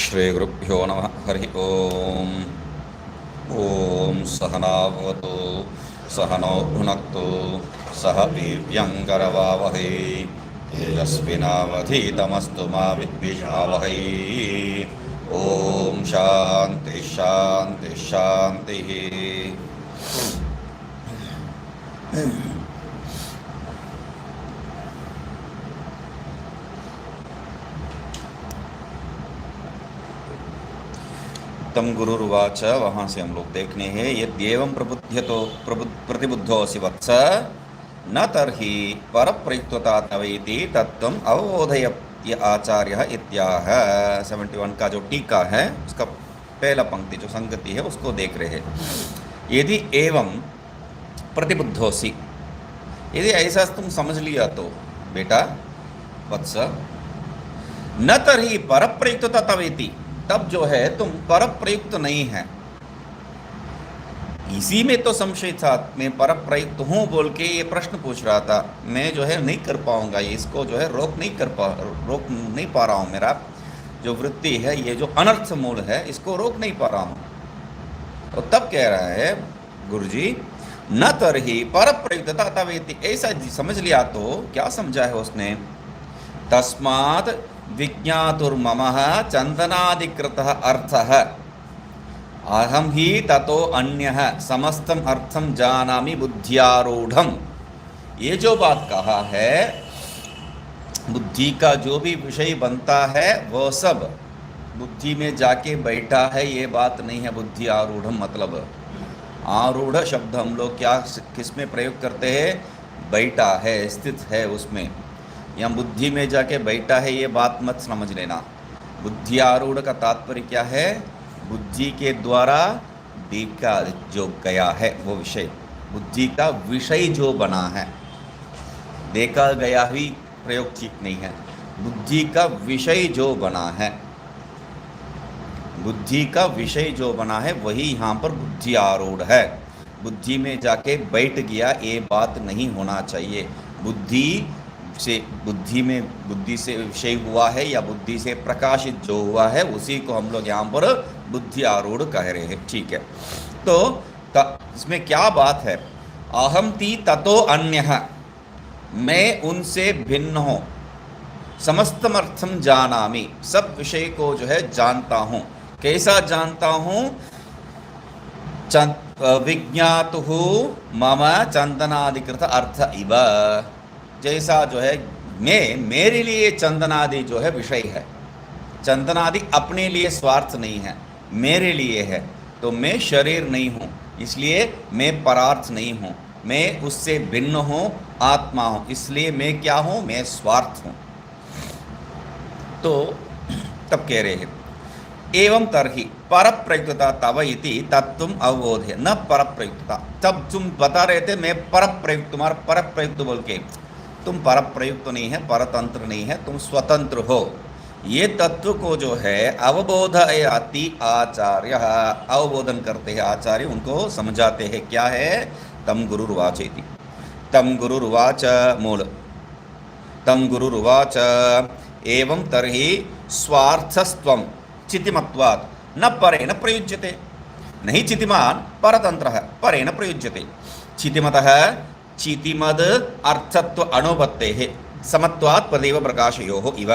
श्रीगुरुभ्यो नमः। हरि ओम। ओम सहनावतु सहनौ भुनक्तु सह वीर्यङ्करवावहै तेजस्विनावधीतमस्तु मा विद्विषावहै। ओम शांति शांति शांति। तम गुरुर्वाच, वहाँ से हम लोग देखने हैं। यद्येवं प्रतिबुद्धोऽसि वत्स न तर्हि परप्रयुक्तता तवेति तत्त्वम् अवबोधय आचार्यः इत्याह। 71 का जो टीका है उसका पहला पंक्ति जो संगति है उसको देख रहे हैं। यदि एवं प्रतिबुद्धोऽसि, यदि ऐसा तुम समझ लिया तो बेटा वत्स, न तर्हि परप्रयुक्तता तवेति, तब जो है तुम परप्रयुक्त नहीं है। इसी में तो संशय था, मैं परप्रयुक्त हूं बोल के ये प्रश्न पूछ रहा था। मैं जो है नहीं कर पाऊंगा, इसको जो है रोक नहीं पा रहा हूं। मेरा जो वृत्ति है, ये जो अनर्थ मूल है, इसको रोक नहीं पा रहा हूं। तो तब कह रहा है गुरुजी, न तरहि परप्रयुक्तता तवेति, ऐसा समझ लिया तो क्या समझा है उसने? तस्मात् विज्ञातुर्ममः चंदनादिकृतः अर्थः अहम ही ततो अन्यः समस्तम अर्थम जानामि बुद्ध्यारूढ़म। ये जो बात कहा है, बुद्धि का जो भी विषय बनता है वो सब बुद्धि में जाके बैठा है, ये बात नहीं है। बुद्धि आरूढ़म मतलब आरूढ़ शब्द हम लोग क्या किस में प्रयोग करते हैं? बैठा है, स्थित है उसमें। यहाँ बुद्धि में जाके बैठा है, ये बात मत समझ लेना। बुद्धि आरूढ़ का तात्पर्य क्या है? बुद्धि के द्वारा देखा जो गया है वो विषय, बुद्धि का विषय जो बना है। देखा गया ही प्रयोग ठीक नहीं है। बुद्धि का विषय जो बना है, बुद्धि का विषय जो बना है वही यहाँ पर बुद्धि आरूढ़ है। बुद्धि में जाके बैठ गया, ये बात नहीं होना चाहिए। बुद्धि से विषय हुआ है या बुद्धि से प्रकाशित जो हुआ है, उसी को हम लोग यहाँ पर बुद्धि आरूढ़ कह रहे हैं। ठीक है, तो इसमें क्या बात है? अहम ती ततो अन्यः, मैं उनसे भिन्न हूँ। समस्तमर्थम जानामि, सब विषय को जो है जानता हूँ। कैसा जानता हूँ? विज्ञातुः मम चंदनादिकृत अर्थ इव, जैसा जो है मेरे लिए चंदनादि जो है विषय है। चंदनादि अपने लिए स्वार्थ नहीं है, मेरे लिए है। तो मैं शरीर नहीं हूँ, इसलिए मैं परार्थ नहीं हूँ। मैं उससे भिन्न हूँ, आत्मा हूँ, इसलिए मैं क्या हूँ? मैं स्वार्थ हूँ। तो तब कह रहे हैं एवं तरहि परप्रयुक्तता तव इति तत्त्वम् अवबोधय न परप्रयुक्तता। तब तुम बता रहे थे मैं परप्रयुक्त, तुम्हारा परप्रयुक्त बोल के, तुम परप्रयुक्त नहीं है, परतंत्र नहीं है, तुम स्वतंत्र हो। ये तत्व को जो है अवबोधयति आचार्य, अवबोधन करते हैं आचार्य, उनको समझाते हैं। क्या है? तम गुरुर्वाच इति। तम गुरुर्वाच मूल। तम गुरुर्वाच एवं तर्हि स्वार्थस्त्वं चितिमत्वात् न परेण प्रयुज्यते। नहीं चितिमान परतंत्रः परेण प्रयुज्यते। चितिमतः चितिमद अर्थत्व अणुपत्तेः समत्वात् तदेव प्रकाशयोः इव।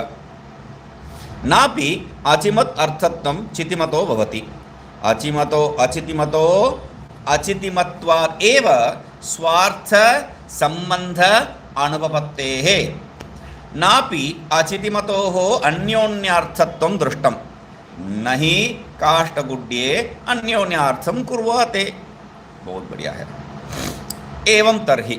नापि अचिमत् अर्थत्वं चितिमतो भवति। अचितिमत्वात् एव स्वार्थ संबंध अणुपत्तेः। नापि अचितिमतोः अन्योन्यार्थत्वं दृष्टम्। नहीं काष्ठगुड्ये अन्योन्यार्थं कुर्वते। बहुत बढ़िया है। एवं तरहि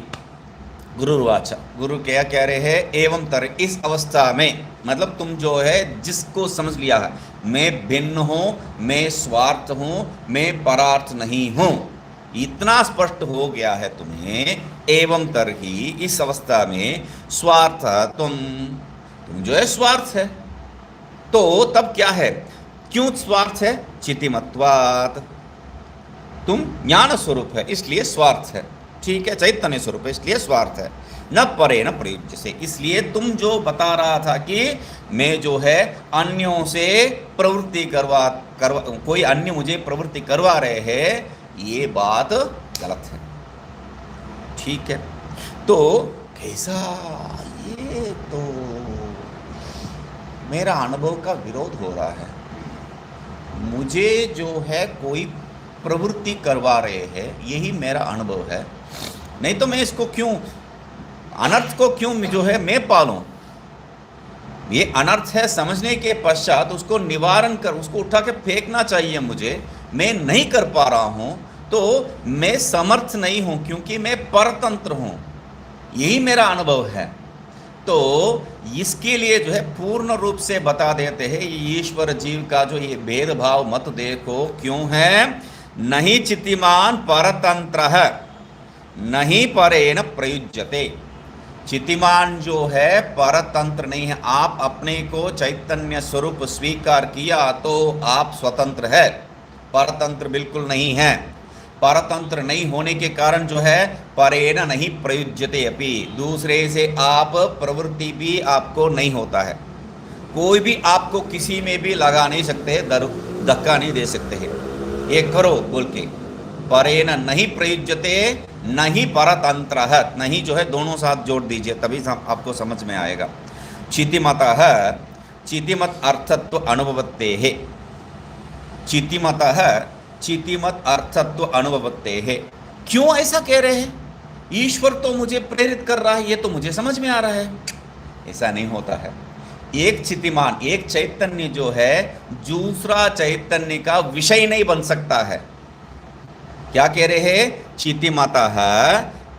गुरुर्वाच, गुरु क्या कह रहे हैं? एवं तरहि, इस अवस्था में, मतलब तुम जो है जिसको समझ लिया है मैं भिन्न हूँ, मैं स्वार्थ हूँ, मैं परार्थ नहीं हूँ, इतना स्पष्ट हो गया है तुम्हें। एवं तरहि, इस अवस्था में स्वार्थ, तुम जो है स्वार्थ है। तो तब क्या है? क्यों स्वार्थ है? चितिमत्वात्, तुम ज्ञान स्वरूप है इसलिए स्वार्थ है। ठीक है, चैतन्य स्वरूप है, इसलिए स्वार्थ है। न परे न प्रयुज्य से, इसलिए तुम जो बता रहा था कि मैं जो है अन्यों से प्रवृत्ति करवा कोई अन्य मुझे प्रवृत्ति करवा रहे हैं, ये बात गलत है। ठीक है, तो कैसा, ये तो मेरा अनुभव का विरोध हो रहा है। मुझे जो है कोई प्रवृत्ति करवा रहे हैं, यही मेरा अनुभव है, नहीं तो मैं इसको क्यों, अनर्थ को क्यों जो है मैं पालूं। ये अनर्थ है समझने के पश्चात उसको निवारण कर, उसको उठा के फेंकना चाहिए मुझे, मैं नहीं कर पा रहा हूं, तो मैं समर्थ नहीं हूं, क्योंकि मैं परतंत्र हूं, यही मेरा अनुभव है। तो इसके लिए जो है पूर्ण रूप से बता देते हैं, ईश्वर जीव का जो ये भेदभाव मत देखो, क्यों है, नहीं चितिमान परतंत्र है, नहीं परेण प्रयुज्यते। चितिमान जो है परतंत्र नहीं है, आप अपने को चैतन्य स्वरूप स्वीकार किया तो आप स्वतंत्र है, परतंत्र बिल्कुल नहीं है। परतंत्र नहीं होने के कारण जो है परेण नहीं प्रयुज्यते अपि, दूसरे से आप प्रवृत्ति भी आपको नहीं होता है, कोई भी आपको किसी में भी लगा नहीं सकते, धक्का नहीं दे सकते हैं, ये करो बोल के। परेण नहीं प्रयुज्यते नहीं परतंत्र है, नहीं जो है दोनों साथ जोड़ दीजिए तभी आपको समझ में आएगा। चितिमतः चितिमत अर्थत्व अनुभवते है, चितिमतः चितिमत अर्थत्व अनुभवते है। क्यों ऐसा कह रहे हैं, ईश्वर तो मुझे प्रेरित कर रहा है, ये तो मुझे समझ में आ रहा है। ऐसा नहीं होता है। एक चितिमान, एक चैतन्य जो है दूसरा चैतन्य का विषय नहीं बन सकता है। क्या कह रहे हैं, चितिमतः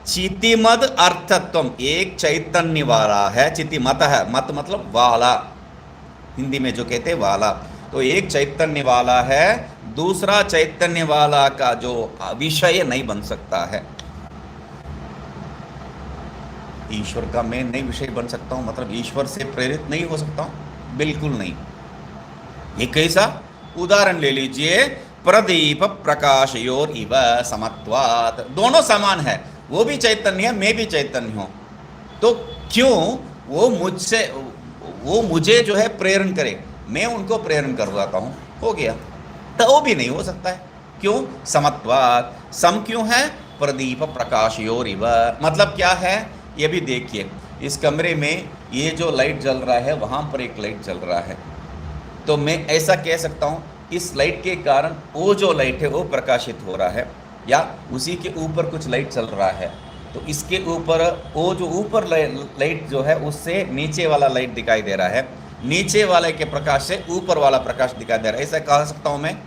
चितिमद अर्थत्वम, एक चैतन्य वाला है, चितिमतः मत मतलब वाला, हिंदी में जो कहते हैं वाला, तो एक चैतन्य वाला है, दूसरा चैतन्य वाला का जो विषय नहीं बन सकता है। ईश्वर का मैं नहीं विषय बन सकता हूं, मतलब ईश्वर से प्रेरित नहीं हो सकता हूं, बिल्कुल नहीं। ये कैसा, उदाहरण ले लीजिए, प्रदीप प्रकाशयोर इव समत्वात्, दोनों समान है, वो भी चैतन्य है मैं भी चैतन्य हूं, तो क्यों वो मुझे जो है प्रेरण करे, मैं उनको प्रेरण करवाता हूं, हो गया। तो वो भी नहीं हो सकता है, क्यों, समत्वात्, सम क्यों है, प्रदीप प्रकाशयोर इव, मतलब क्या है, ये भी देखिए, इस कमरे में ये जो लाइट जल रहा है वहां पर एक लाइट जल रहा है, तो मैं ऐसा कह सकता हूं इस लाइट के कारण वो जो लाइट है वो प्रकाशित हो रहा है, या उसी के ऊपर कुछ लाइट चल रहा है, तो इसके ऊपर वो जो ऊपर लाइट जो है उससे नीचे वाला लाइट दिखाई दे रहा है, नीचे वाले के प्रकाश से ऊपर वाला प्रकाश दिखाई दे रहा है, ऐसा कह सकता हूं मैं।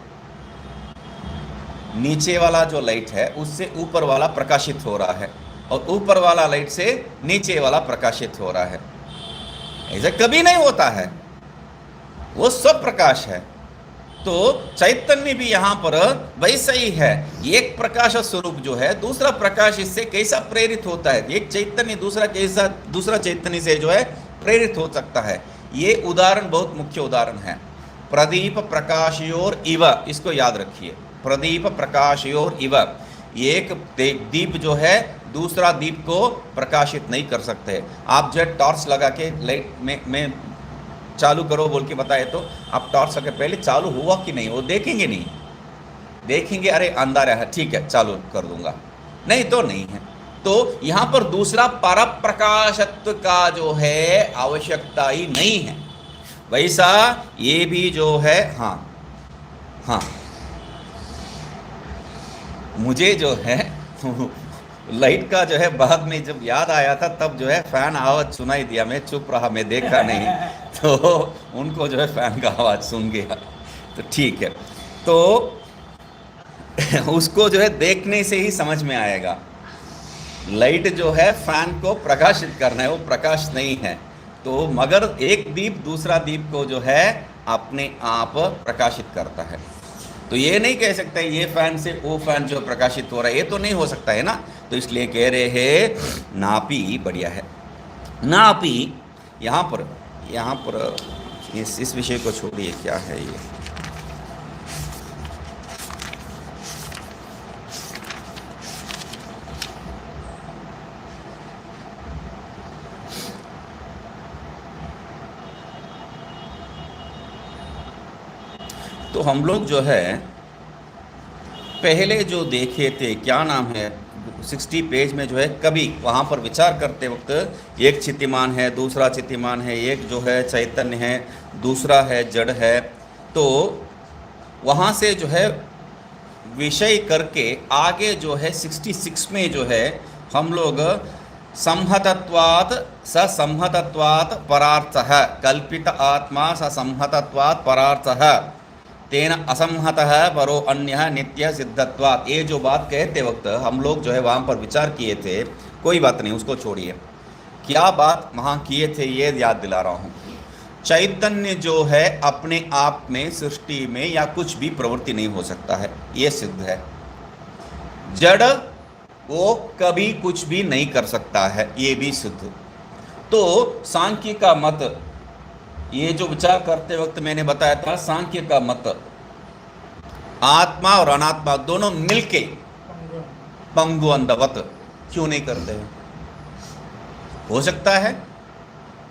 नीचे वाला जो लाइट है उससे ऊपर वाला प्रकाशित हो रहा है, और ऊपर वाला लाइट से नीचे वाला प्रकाशित हो रहा है, ऐसा कभी नहीं होता है, वो सब प्रकाश है। तो चैतन्य भी यहाँ पर वैसा ही है, एक प्रकाश स्वरूप जो है, दूसरा प्रकाश इससे कैसा प्रेरित होता है, एक चैतन्य दूसरा चैतन्य से जो है प्रेरित हो सकता है। ये उदाहरण बहुत मुख्य उदाहरण है, प्रदीप प्रकाशयोर इव, इसको याद रखिए, प्रदीप प्रकाशयोर इव, एक दीप जो है दूसरा दीप को प्रकाशित नहीं कर सकते। आप जो है टॉर्च लगा के लाइट में चालू करो बोल के बताए, तो आप टॉर्च लगा, पहले चालू हुआ कि नहीं वो देखेंगे नहीं, देखेंगे अरे अंधारा है, ठीक है चालू कर दूंगा, नहीं तो नहीं है। तो यहाँ पर दूसरा पर प्रकाशत्व का जो है आवश्यकता ही नहीं है, वैसा ये भी जो है, हाँ मुझे जो है लाइट का जो है बाद में जब याद आया था तब जो है फैन आवाज सुनाई दिया, मैं चुप रहा, मैं देखा नहीं, तो उनको जो है फैन का आवाज सुन गया, तो ठीक है। तो उसको जो है देखने से ही समझ में आएगा, लाइट जो है फैन को प्रकाशित करना है, वो प्रकाश नहीं है। तो मगर एक दीप दूसरा दीप को जो है अपने आप प्रकाशित करता है, तो ये नहीं कह सकते ये फैन से वो फैन जो प्रकाशित हो रहा है, ये तो नहीं हो सकता है ना। तो इसलिए कह रहे हैं नापी, बढ़िया है, नापी। यहाँ पर इस विषय को छोड़िए, क्या है ये, तो हम लोग जो है पहले जो देखे थे, क्या नाम है, 60 पेज में जो है, कभी वहाँ पर विचार करते वक्त एक चितिमान है, दूसरा चितिमान है, एक जो है चैतन्य है, दूसरा है जड़ है, तो वहाँ से जो है विषय करके आगे जो है 66 में जो है हम लोग संहतत्वात् ससंहतत्वात् परार्थः, कल्पित आत्मा ससंहतत्वात् परार्थः, तेन असंहतः परो अन्यः नित्य सिद्धत्वात्। ये जो बात कहते वक्त हम लोग जो है वहाँ पर विचार किए थे, कोई बात नहीं, उसको छोड़िए। क्या बात वहाँ किए थे ये याद दिला रहा हूँ। चैतन्य जो है अपने आप में सृष्टि में या कुछ भी प्रवृत्ति नहीं हो सकता है, ये सिद्ध है। जड़ वो कभी कुछ भी नहीं कर सकता है, ये भी सिद्ध। तो सांख्य का मत, ये जो विचार करते वक्त मैंने बताया था, सांख्य का मत आत्मा और अनात्मा दोनों मिलके पंगु अंधवत क्यों नहीं करते हैं? हो सकता है।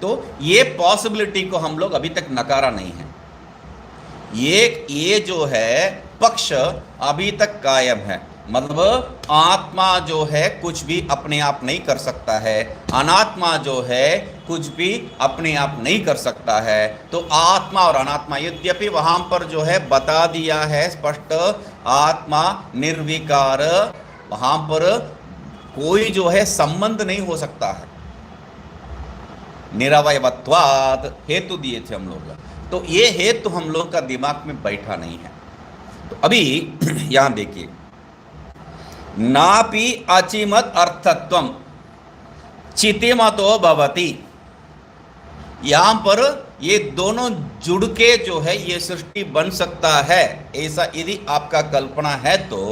तो ये पॉसिबिलिटी को हम लोग अभी तक नकारा नहीं है। ये जो है पक्ष अभी तक कायम है, मतलब आत्मा जो है कुछ भी अपने आप नहीं कर सकता है, अनात्मा जो है कुछ भी अपने आप नहीं कर सकता है। तो आत्मा और अनात्मा, यद्यपि वहां पर जो है बता दिया है स्पष्ट, आत्मा निर्विकार, वहां पर कोई जो है संबंध नहीं हो सकता है, निरवयवत्वात् हेतु दिए थे हम लोग। तो ये हेतु हम लोग का दिमाग में बैठा नहीं है। तो अभी यहां देखिए, नापि अचिमत अर्थत्वम चितिमतो भवति, यहां पर ये दोनों जुड़ के जो है ये सृष्टि बन सकता है, ऐसा यदि आपका कल्पना है तो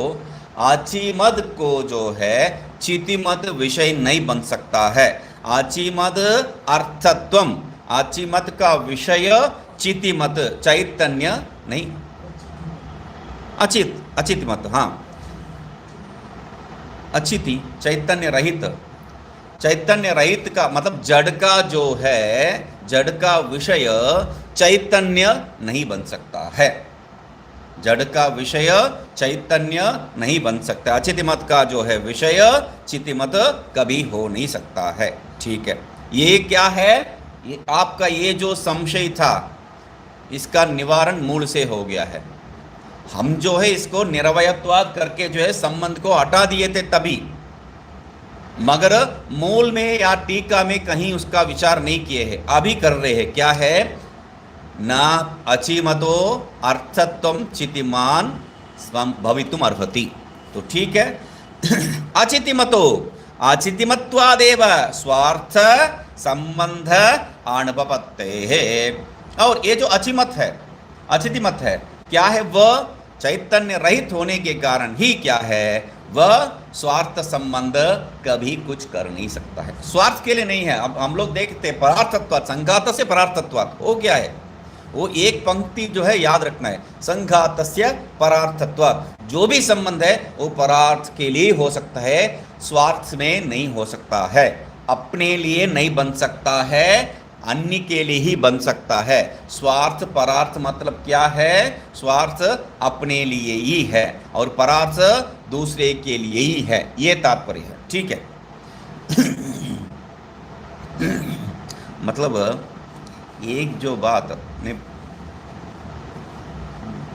अचिमत को जो है चितिमत विषय नहीं बन सकता है। अचिमत अर्थत्वम, अचिमत का विषय चितिमत चैतन्य नहीं, अचित अचितमत, हाँ अचिति चैतन्य रहित, चैतन्य रहित का मतलब जड़ का जो है, जड़ का विषय चैतन्य नहीं बन सकता है, जड़ का विषय चैतन्य नहीं बन सकता। अचितिमत का जो है विषय चितिमत कभी हो नहीं सकता है। ठीक है, ये क्या है, ये आपका ये जो संशय था इसका निवारण मूल से हो गया है। हम जो है इसको निरवयत्वाद करके जो है संबंध को हटा दिए थे तभी, मगर मूल में या टीका में कहीं उसका विचार नहीं किए हैं, अभी कर रहे हैं। क्या है, ना अचिमतो अर्थत्वम चितिमान भवितुम अर्हति। तो ठीक है, अचितिमतो अचितिमत्वादेव स्वार्थ संबंध अनुपपत्तेः। और ये जो अचिमत है, अचितिमत है, क्या है, वह चैतन्य रहित होने के कारण ही क्या है, वह स्वार्थ संबंध कभी कुछ कर नहीं सकता है, स्वार्थ के लिए नहीं है। अब हम लोग देखते हैं परार्थत्वात्, संघात से परार्थत्वात्, वो क्या है, वो एक पंक्ति जो है याद रखना है, संघातस्य परार्थत्वात्, जो भी संबंध है वो परार्थ के लिए हो सकता है, स्वार्थ में नहीं हो सकता है, अपने लिए नहीं बन सकता है, अन्य के लिए ही बन सकता है। स्वार्थ परार्थ मतलब क्या है, स्वार्थ अपने लिए ही है और परार्थ दूसरे के लिए ही है, ये तात्पर्य है। ठीक है मतलब एक जो बात ने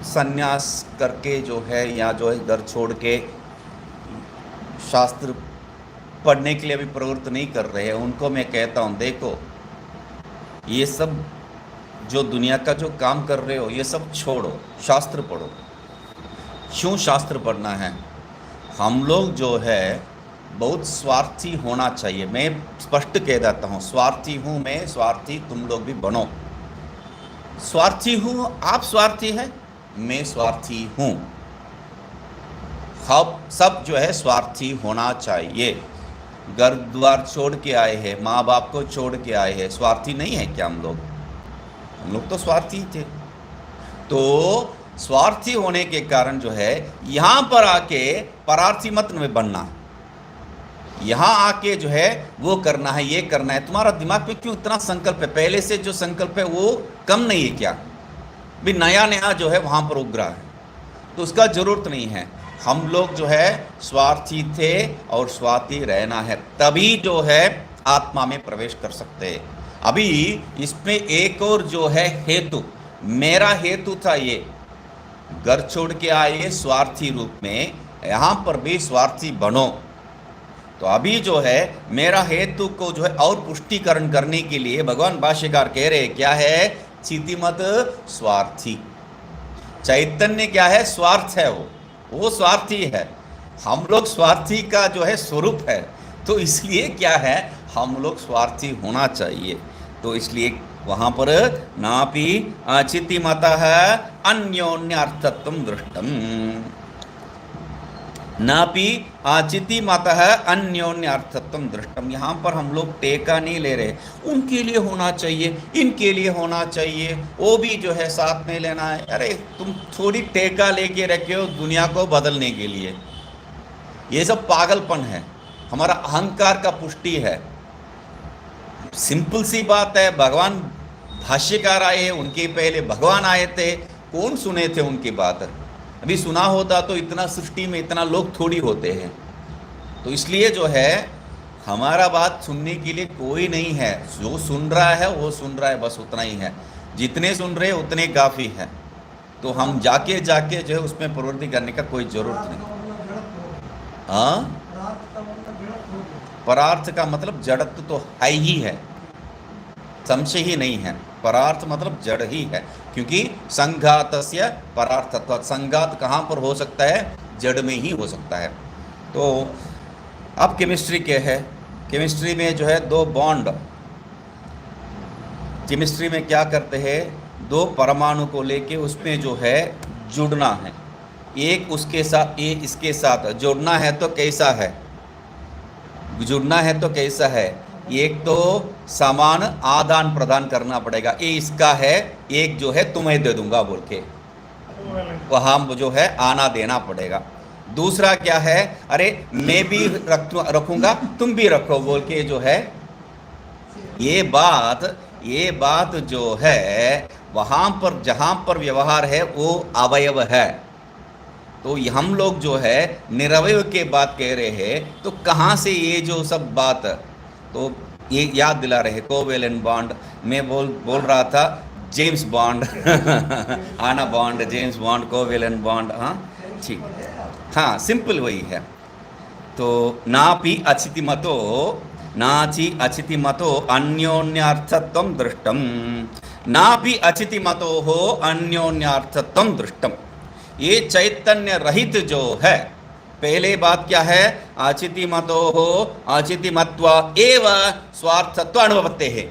संन्यास करके जो है या जो है घर छोड़ के शास्त्र पढ़ने के लिए भी प्रवृत्त नहीं कर रहे हैं, उनको मैं कहता हूँ देखो ये सब जो दुनिया का जो काम कर रहे हो ये सब छोड़ो, शास्त्र पढ़ो। क्यों शास्त्र पढ़ना है, हम लोग जो है बहुत स्वार्थी होना चाहिए। मैं स्पष्ट कह देता हूँ, स्वार्थी हूँ मैं, स्वार्थी तुम लोग भी बनो। स्वार्थी हूँ, आप स्वार्थी हैं, मैं स्वार्थी हूँ, हम सब जो है स्वार्थी होना चाहिए। घर द्वार छोड़ के आए हैं, माँ बाप को छोड़ के आए हैं, स्वार्थी नहीं है क्या हम लोग? हम लोग तो स्वार्थी थे। तो स्वार्थी होने के कारण जो है यहाँ पर आके परार्थी मत में बनना, यहाँ आके जो है वो करना है, ये करना है। तुम्हारा दिमाग में क्यों इतना संकल्प है? पहले से जो संकल्प है वो कम नहीं है क्या? भी नया नया जो है वहाँ पर उग रहा है, तो उसका ज़रूरत नहीं है। हम लोग जो है स्वार्थी थे और स्वार्थी रहना है, तभी जो है आत्मा में प्रवेश कर सकते हैं। अभी इसमें एक और जो है हेतु, मेरा हेतु था ये, घर छोड़ के आए स्वार्थी रूप में, यहाँ पर भी स्वार्थी बनो। तो अभी जो है मेरा हेतु को जो है और पुष्टिकरण करने के लिए भगवान भाष्यकार कह रहे क्या है, चितिमत स्वार्थी। चैतन्य क्या है, स्वार्थ है, वो स्वार्थी है। हम लोग स्वार्थी का जो है स्वरूप है, तो इसलिए क्या है हम लोग स्वार्थी होना चाहिए। तो इसलिए वहाँ पर नापि चितिमतः अन्योन्यार्थत्वं दृष्टम, नापि चितिमतः अन्योन्यार्थत्वं दृष्टम। यहाँ पर हम लोग टेका नहीं ले रहे, उनके लिए होना चाहिए, इनके लिए होना चाहिए, वो भी जो है साथ में लेना है। अरे तुम थोड़ी टेका लेके रखे हो दुनिया को बदलने के लिए, ये सब पागलपन है, हमारा अहंकार का पुष्टि है। सिंपल सी बात है, भगवान भाष्यकार आए हैं, उनके पहले भगवान आए थे, कौन सुने थे उनकी बात? अभी सुना होता तो इतना सृष्टि में इतना लोग थोड़ी होते हैं। तो इसलिए जो है हमारा बात सुनने के लिए कोई नहीं है, जो सुन रहा है वो सुन रहा है, बस उतना ही है। जितने सुन रहे उतने काफ़ी है। तो हम जाके जाके जो है उसमें प्रवृत्ति करने का कोई ज़रूरत नहीं। हाँ, परार्थ का मतलब जड़त्व तो है ही है, संशय ही नहीं है। परार्थ मतलब जड़ ही है, क्योंकि संघातस्य परार्थत्व, संघात कहाँ पर हो सकता है, जड़ में ही हो सकता है। तो अब केमिस्ट्री क्या है, केमिस्ट्री में जो है दो बॉन्ड, केमिस्ट्री में क्या करते हैं, दो परमाणु को लेके उसमें जो है जुड़ना है, एक उसके साथ ये इसके साथ जुड़ना है। तो कैसा है जुड़ना है, तो कैसा है, एक तो समान आदान प्रदान करना पड़ेगा, ये इसका है, एक जो है तुम्हें दे दूंगा बोल के वहाँ जो है आना देना पड़ेगा। दूसरा क्या है, अरे मैं भी रखूंगा तुम भी रखो बोल के जो है, ये बात जो है वहाँ पर जहाँ पर व्यवहार है वो अवयव है। तो हम लोग जो है निरवय के बात कह रहे हैं, तो कहाँ से ये जो सब बात, तो ये याद दिला रहे कोवेलेंट बॉन्ड। मैं बोल रहा था जेम्स बॉन्ड आना bond, James bond, covalent bond. हाँ ठीक, हाँ सिंपल वही है। तो नापि अचितिमतो, नाचि अचितिमतो अन्योन्यार्थत्वं दृष्टम, नापि अचितिमतो हो अन्योन्यार्थत्वं दृष्टम। ये चैतन्य रहित जो है, पहले बात क्या है, अचितिमतो हो अचितिमत्वा एव स्वार्थत्व अनुभवते है।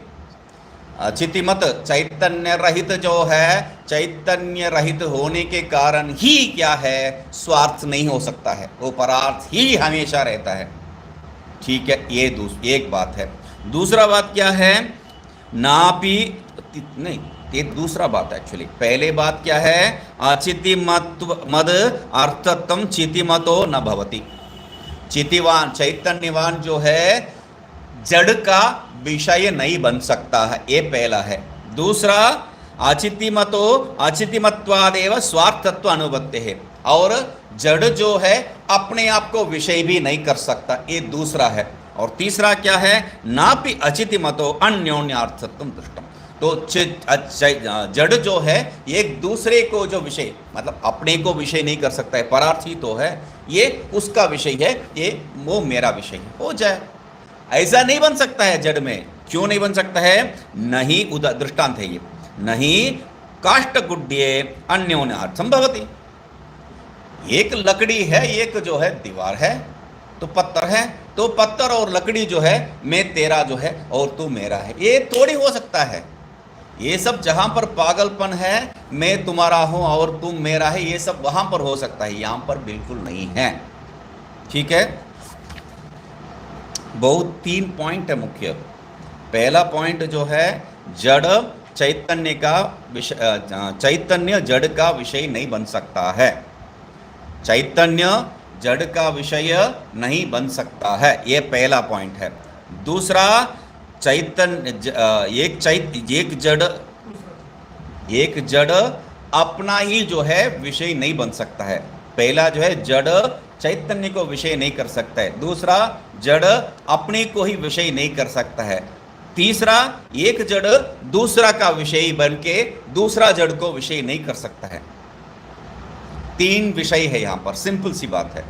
अचितिमत चैतन्य रहित जो है, चैतन्य रहित होने के कारण ही क्या है, स्वार्थ नहीं हो सकता है, वो परार्थ ही हमेशा रहता है। ठीक है, ये एक बात है। दूसरा बात क्या है, नापि नहीं, ये दूसरा बात है एक्चुअली। पहले बात क्या है, अचितिमद अर्थत्वं चितिमतो न भवति। चितिवान चैतन्यवान जो है जड़ का विषय नहीं बन सकता है, ये पहला है। दूसरा अचितिमतो अचितिमत्वादेव स्वार्थत्व अनुभवते है, और जड़ जो है अपने आप को विषय भी नहीं कर सकता, ये दूसरा है। और तीसरा क्या है, नापि अचितिमतो अन्योन्यार्थत्वं दृष्टम। तो जड़ जो है एक दूसरे को जो विषय, मतलब अपने को विषय नहीं कर सकता है, परार्थी तो है, ये उसका विषय है, ये वो मेरा विषय है, हो जाए। ऐसा नहीं बन सकता है जड़ में। क्यों नहीं बन सकता है, नहीं दृष्टांत है ये, नहीं काष्ठगुड्ये अन्योन्यार्थं भवति। एक लकड़ी है, एक जो है दीवार है, तो पत्थर है, तो पत्थर और लकड़ी जो है, मैं तेरा जो है और तू मेरा है, ये थोड़ी हो सकता है। ये सब जहाँ पर पागलपन है, मैं तुम्हारा हूँ और तुम मेरा है, ये सब वहाँ पर हो सकता है, यहाँ पर बिल्कुल नहीं है। ठीक है, बहुत 3 पॉइंट है मुख्य। पहला पॉइंट जो है, जड़ चैतन्य का विषय, चैतन्य जड़ का विषय नहीं बन सकता है, चैतन्य जड़ का विषय नहीं बन सकता है, ये पहला पॉइंट है। दूसरा, चैतन्य एक जड़ अपना ही जो है विषय नहीं बन सकता है। पहला जो है जड़ चैतन्य को विषय नहीं कर सकता है, दूसरा जड़ अपने को ही विषय नहीं कर सकता है, तीसरा एक जड़ दूसरा का विषय बन के दूसरा जड़ को विषय नहीं कर सकता है। तीन विषय है यहां पर, सिंपल सी बात है।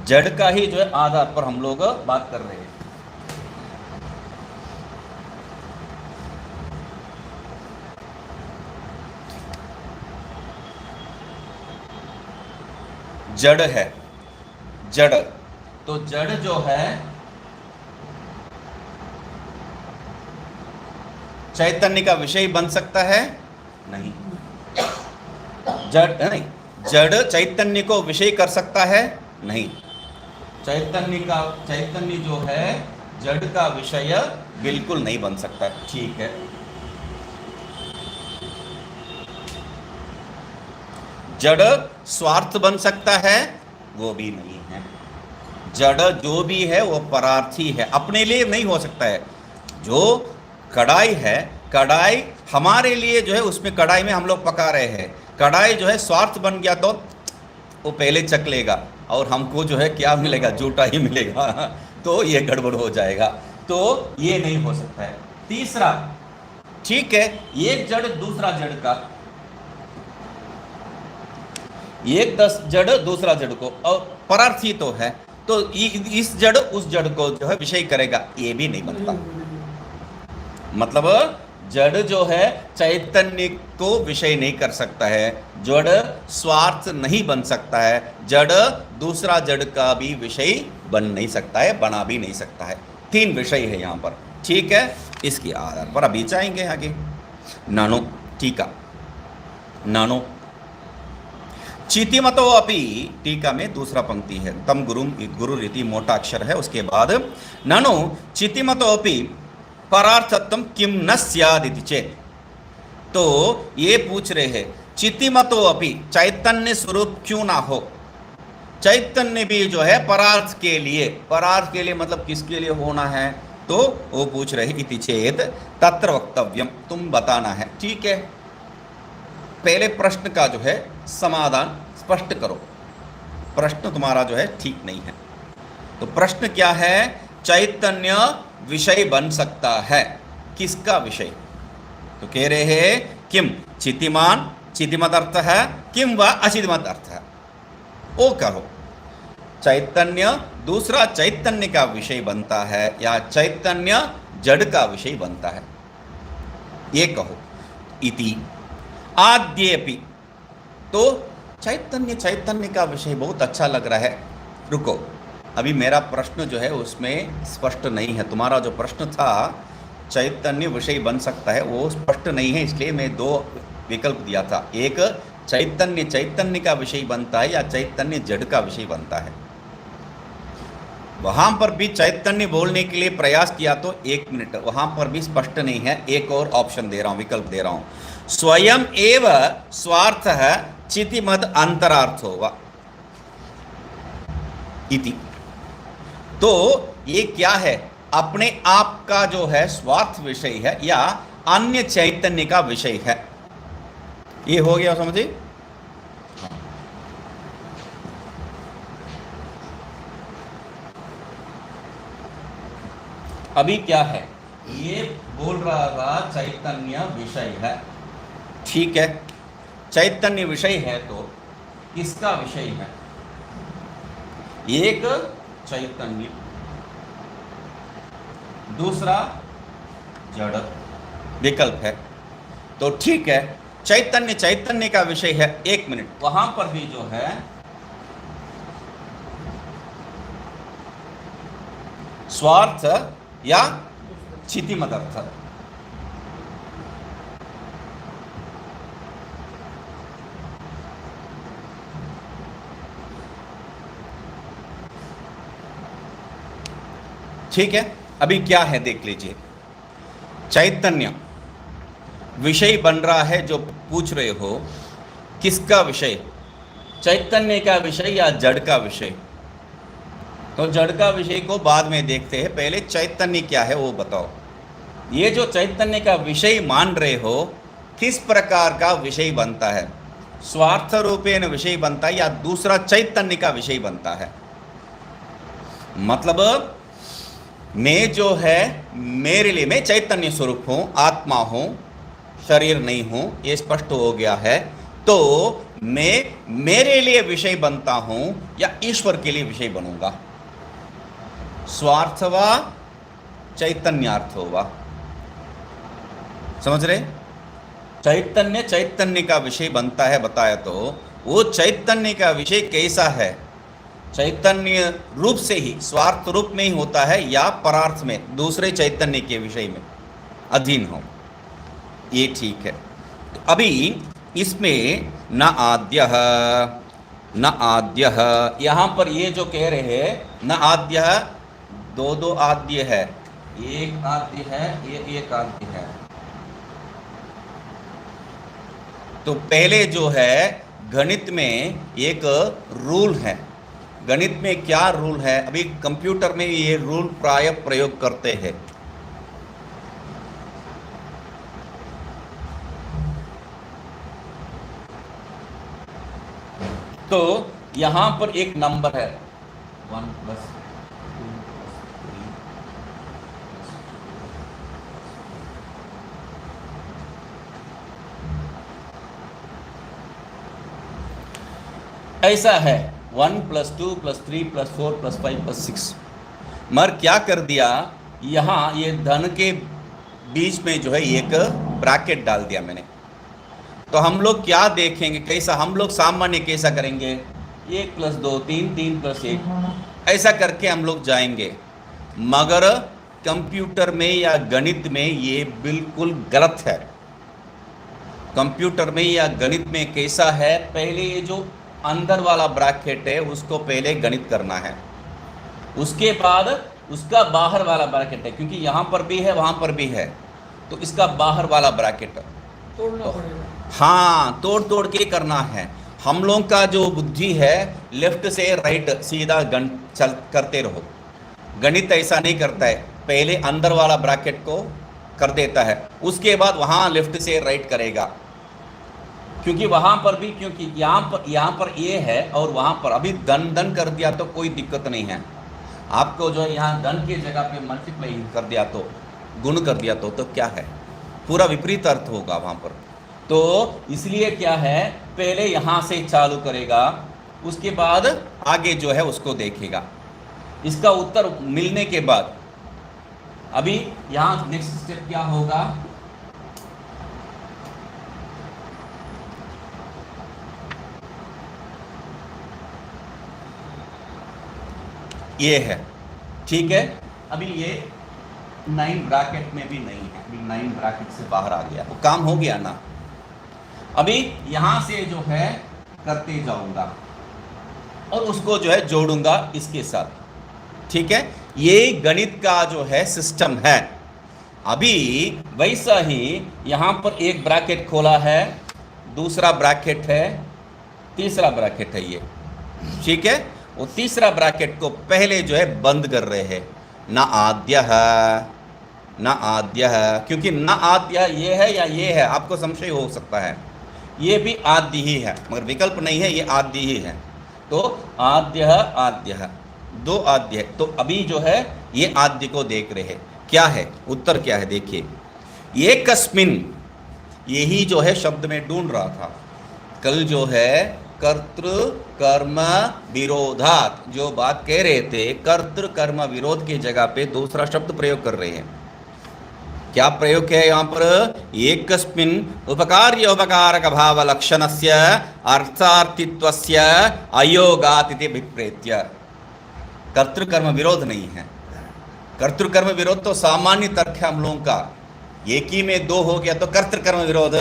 जड़ का ही जो है आधार पर हम लोग बात कर रहे हैं। जड़ है, जड़ तो जड़ जो है चैतन्य का विषय बन सकता है नहीं, जड़ नहीं, जड़ चैतन्य को विषय कर सकता है नहीं, चैतन्य जो है जड़ का विषय बिल्कुल नहीं बन सकता। ठीक है, जड़ स्वार्थ बन सकता है, वो भी नहीं है। जड़ जो भी है वो परार्थी है, अपने लिए नहीं हो सकता है। जो कढ़ाई है, कढ़ाई हमारे लिए जो है उसमें कढ़ाई में हम लोग पका रहे हैं, कढ़ाई जो है स्वार्थ बन गया तो वो पहले चख लेगा और हमको जो है क्या मिलेगा, जूठा ही मिलेगा तो ये गड़बड़ हो जाएगा, तो ये नहीं हो सकता है। तीसरा, ठीक है, एक जड़ दूसरा जड़ का, एक जड़ दूसरा जड़ को, और परार्थी तो है, तो इस जड़ उस जड़ को जो है विषय करेगा, ये भी नहीं बनता। मतलब जड़ जो है चैतन्य को विषय नहीं कर सकता है, जड़ स्वार्थ नहीं बन सकता है, जड़ दूसरा जड़ का भी विषय बन नहीं सकता है, बना भी नहीं सकता है। तीन विषय है यहाँ पर, ठीक है। इसके आधार पर अभी जाएंगे आगे। नानो, टीका, नानो चितिमतो अपि, टीका में दूसरा पंक्ति है, तम गुरु रीति मोटा अक्षर है, उसके बाद ननु चितिमतो अपि परार्थत्वम किम न स्यादिति चेत। तो ये पूछ रहे हैं चितिमतो अपि, चैतन्य स्वरूप क्यों ना हो, चैतन्य भी जो है परार्थ के लिए मतलब किसके लिए होना है, तो वो पूछ रहे इति चेत तत्र वक्तव्यम, तुम बताना है। ठीक है, पहले प्रश्न का जो है समाधान स्पष्ट करो, प्रश्न तुम्हारा जो है ठीक नहीं है। तो प्रश्न क्या है, चैतन्य विषय बन सकता है, किसका विषय, तो कह रहे हैं किम चितिमान, चितिमत अर्थ है, किम व अचितिमत अर्थ है, वो करो। चैतन्य दूसरा चैतन्य का विषय बनता है या चैतन्य जड़ का विषय बनता है, ये कहो। इति आद्येपि, तो चैतन्य का विषय बहुत अच्छा लग रहा है, रुको, अभी मेरा प्रश्न जो है उसमें स्पष्ट नहीं है। तुम्हारा जो प्रश्न था चैतन्य विषय बन सकता है, वो स्पष्ट नहीं है, इसलिए मैं दो विकल्प दिया था, एक चैतन्य का विषय बनता है या चैतन्य जड़ का विषय बनता है। वहां पर भी चैतन्य बोलने के लिए प्रयास किया तो 1 मिनट, वहां पर भी स्पष्ट नहीं है। एक और ऑप्शन दे रहा हूं, विकल्प दे रहा हूं, स्वयं एव स्वार्थ चितिमद अंतरार्थो वा इति। तो ये क्या है, अपने आप का जो है स्वार्थ विषय है या अन्य चैतन्य का विषय है, ये हो गया, समझे। अभी क्या है, ये बोल रहा था चैतन्य विषय है, ठीक है, चैतन्य विषय है तो किसका विषय है, एक चैतन्य, दूसरा जड़, विकल्प है। तो ठीक है, चैतन्य का विषय है, 1 मिनट, वहां पर भी जो है स्वार्थ या चितिमत अर्थ, ठीक है। अभी क्या है देख लीजिए, चैतन्य विषय बन रहा है, जो पूछ रहे हो किसका विषय, चैतन्य का विषय या जड़ का विषय। तो जड़ का विषय को बाद में देखते हैं, पहले चैतन्य क्या है वो बताओ। ये जो चैतन्य का विषय मान रहे हो, किस प्रकार का विषय बनता है, स्वार्थ रूपेण विषय बनता है या दूसरा चैतन्य का विषय बनता है। मतलब मैं जो है मेरे लिए मैं चैतन्य स्वरूप हूं, आत्मा हूं, शरीर नहीं हूं, ये स्पष्ट हो गया है। तो मैं मेरे लिए विषय बनता हूं या ईश्वर के लिए विषय बनूंगा। स्वार्थ वा चैतन्यार्थ होगा, समझ रहे? चैतन्य चैतन्य का विषय बनता है बताया, तो वो चैतन्य का विषय कैसा है? चैतन्य रूप से ही, स्वार्थ रूप में ही होता है या परार्थ में दूसरे चैतन्य के विषय में अधीन हो, ये ठीक है। तो अभी इसमें न आद्यः न आद्यः, यहाँ पर ये जो कह रहे हैं न आद्यः, दो दो आद्य है, एक आद्य है, ये एक आद्य है। तो पहले जो है गणित में एक रूल है। गणित में क्या रूल है? अभी कंप्यूटर में ये रूल प्राय प्रयोग करते हैं। तो यहां पर एक नंबर है 1 + 2 + 3। ऐसा है 1 + 2 + 3 + 4 + 5 + 6। मगर क्या कर दिया, यहाँ ये धन के बीच में जो है एक ब्रैकेट डाल दिया मैंने। तो हम लोग क्या देखेंगे, कैसा हम लोग सामान्य कैसा करेंगे, 1 + 2 3 3 + 1 ऐसा करके हम लोग जाएंगे। मगर कंप्यूटर में या गणित में ये बिल्कुल गलत है। कंप्यूटर में या गणित में कैसा है, पहले ये जो अंदर वाला ब्रैकेट है उसको पहले गणित करना है, उसके बाद उसका बाहर वाला ब्रैकेट है, क्योंकि यहाँ पर भी है वहाँ पर भी है, तो इसका बाहर वाला ब्रैकेट तोड़ना पड़ेगा। हाँ, तोड़ तोड़ के करना है। हम लोग का जो बुद्धि है लेफ्ट से राइट सीधा चल करते रहो। गणित ऐसा नहीं करता है, पहले अंदर वाला ब्रैकेट को कर देता है, उसके बाद वहाँ लेफ्ट से राइट करेगा। क्योंकि वहाँ पर भी, क्योंकि यहाँ पर ये है और वहाँ पर अभी धन कर दिया तो कोई दिक्कत नहीं है। आपको जो है यहाँ धन की जगह पे मल्टीप्लाई कर दिया तो, गुण कर दिया तो क्या है, पूरा विपरीत अर्थ होगा वहाँ पर। तो इसलिए क्या है, पहले यहाँ से चालू करेगा, उसके बाद आगे जो है उसको देखेगा। इसका उत्तर मिलने के बाद अभी यहाँ नेक्स्ट स्टेप क्या होगा, ये है, ठीक है। अभी ये 9 ब्रैकेट में भी नहीं है, अभी 9 ब्रैकेट से बाहर आ गया, वो काम हो गया ना। अभी यहां से जो है करते जाऊंगा और उसको जो है जोड़ूंगा इसके साथ, ठीक है। ये गणित का जो है सिस्टम है। अभी वैसा ही यहां पर एक ब्रैकेट खोला है, दूसरा ब्रैकेट है, तीसरा ब्रैकेट है ये, ठीक है। वो तीसरा ब्रैकेट को पहले जो है बंद कर रहे हैं, न आद्यः न आद्यः, क्योंकि न आद्यः ये है या ये है, आपको संशय हो सकता है, ये भी आद्य ही है मगर विकल्प नहीं है, ये आद्य ही है। तो आद्यः आद्यः, दो आद्य है। तो अभी जो है ये आद्य को देख रहे हैं, क्या है उत्तर, क्या है देखिए, एकस्मिन्, यही जो है शब्द में ढूंढ रहा था कल, जो है कर्तृ कर्म विरोधात, जो बात कह रहे थे कर्तृ कर्म विरोध की जगह पे दूसरा शब्द प्रयोग कर रहे हैं। क्या प्रयोग है यहाँ पर, एकस्मिन् उपकार्य उपकारक भाव लक्षणस्य अर्थार्थित्वस्य अयोगात् इति विप्रेत्य। कर्तृ कर्म विरोध नहीं है, कर्तृ कर्म विरोध तो सामान्य तर्क है हम लोगों का, एक ही में दो हो गया तो कर्तृ कर्म विरोध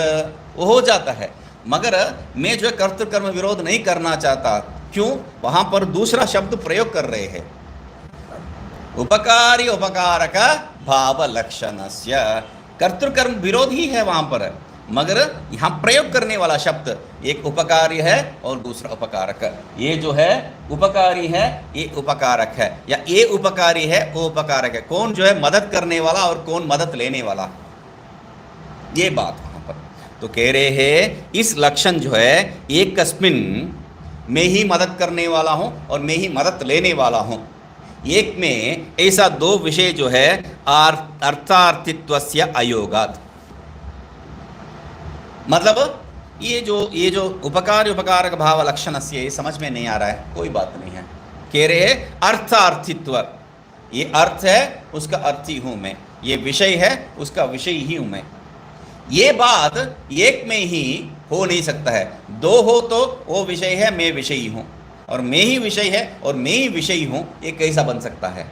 वो हो जाता है। मगर मैं जो है कर्तृ कर्म विरोध नहीं करना चाहता, क्यों, वहां पर दूसरा शब्द प्रयोग कर रहे हैं, उपकारी उपकारक भाव लक्षणस्य। कर्तृ कर्म विरोध ही है वहां पर, मगर यहाँ प्रयोग करने वाला शब्द एक उपकारी है और दूसरा उपकारक। ये जो है उपकारी है, ये उपकारक है, या ये उपकारी है वो उपकारक है। कौन जो है मदद करने वाला और कौन मदद लेने वाला, ये बात वहां पर। तो कह रहे हैं इस लक्षण जो है एक कस्मिन, मैं ही मदद करने वाला हूं और मैं ही मदद लेने वाला हूं, एक में ऐसा दो विषय जो है अर्थार्थित्वस्य अयोगात। मतलब ये जो उपकार उपकारक भाव लक्षण से समझ में नहीं आ रहा है, कोई बात नहीं है। कह रहे हैं अर्थार्थित्व, ये अर्थ है उसका अर्थी हूं मैं, ये विषय है उसका विषय ही हूं मैं। ये बात एक में ही हो नहीं सकता है, दो हो तो वो विषय है मैं विषयी हूं, और मैं ही विषय है और मैं ही विषयी हूं, ये कैसा बन सकता है?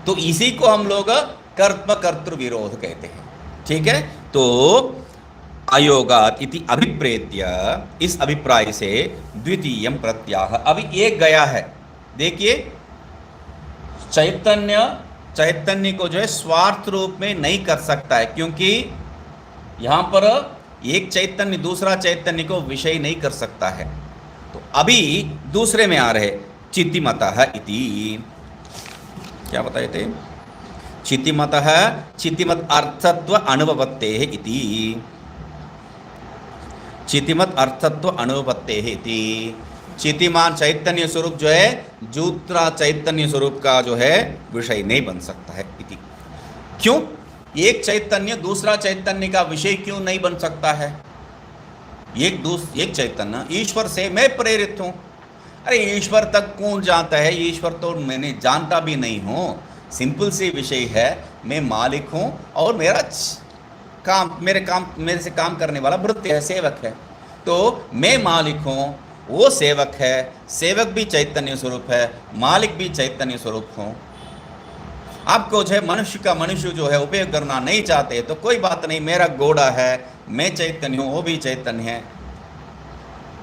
तो इसी को हम लोग कर्म कर्तृ विरोध कहते हैं। ठीक है, तो अयोगात इति अभिप्रेत्य, इस अभिप्राय से द्वितीयम प्रत्याह, अभी एक गया है। देखिए चैतन्य को जो है स्वार्थ रूप में नहीं कर सकता है, क्योंकि यहां पर एक चैतन्य दूसरा चैतन्य को विषय नहीं कर सकता है। तो अभी दूसरे में आ रहे चितिमतः इति, क्या बताए थे? चितिमतः चितिमत अर्थत्व अनुभवते इति, चितिमत अर्थत्व अनुभवते इति। चितिमान चैतन्य स्वरूप जो है दूसरा चैतन्य स्वरूप का जो है विषय नहीं बन सकता है इति। क्यों? एक चैतन्य दूसरा चैतन्य का विषय क्यों नहीं बन सकता है? एक चैतन्य ईश्वर से मैं प्रेरित हूं। अरे ईश्वर तक कौन जानता है? ईश्वर तो मैंने जानता भी नहीं हूं। सिंपल सी विषय है, मैं मालिक हूं और मेरे से काम करने वाला भृत्य है, सेवक है। तो मैं मालिक हूं, वो सेवक है, सेवक भी चैतन्य स्वरूप है, मालिक भी चैतन्य स्वरूप हूं। आपको जो है मनुष्य जो है उपयोग करना नहीं चाहते तो कोई बात नहीं, मेरा घोड़ा है, मैं चैतन्य हूं, वो भी चैतन्य है।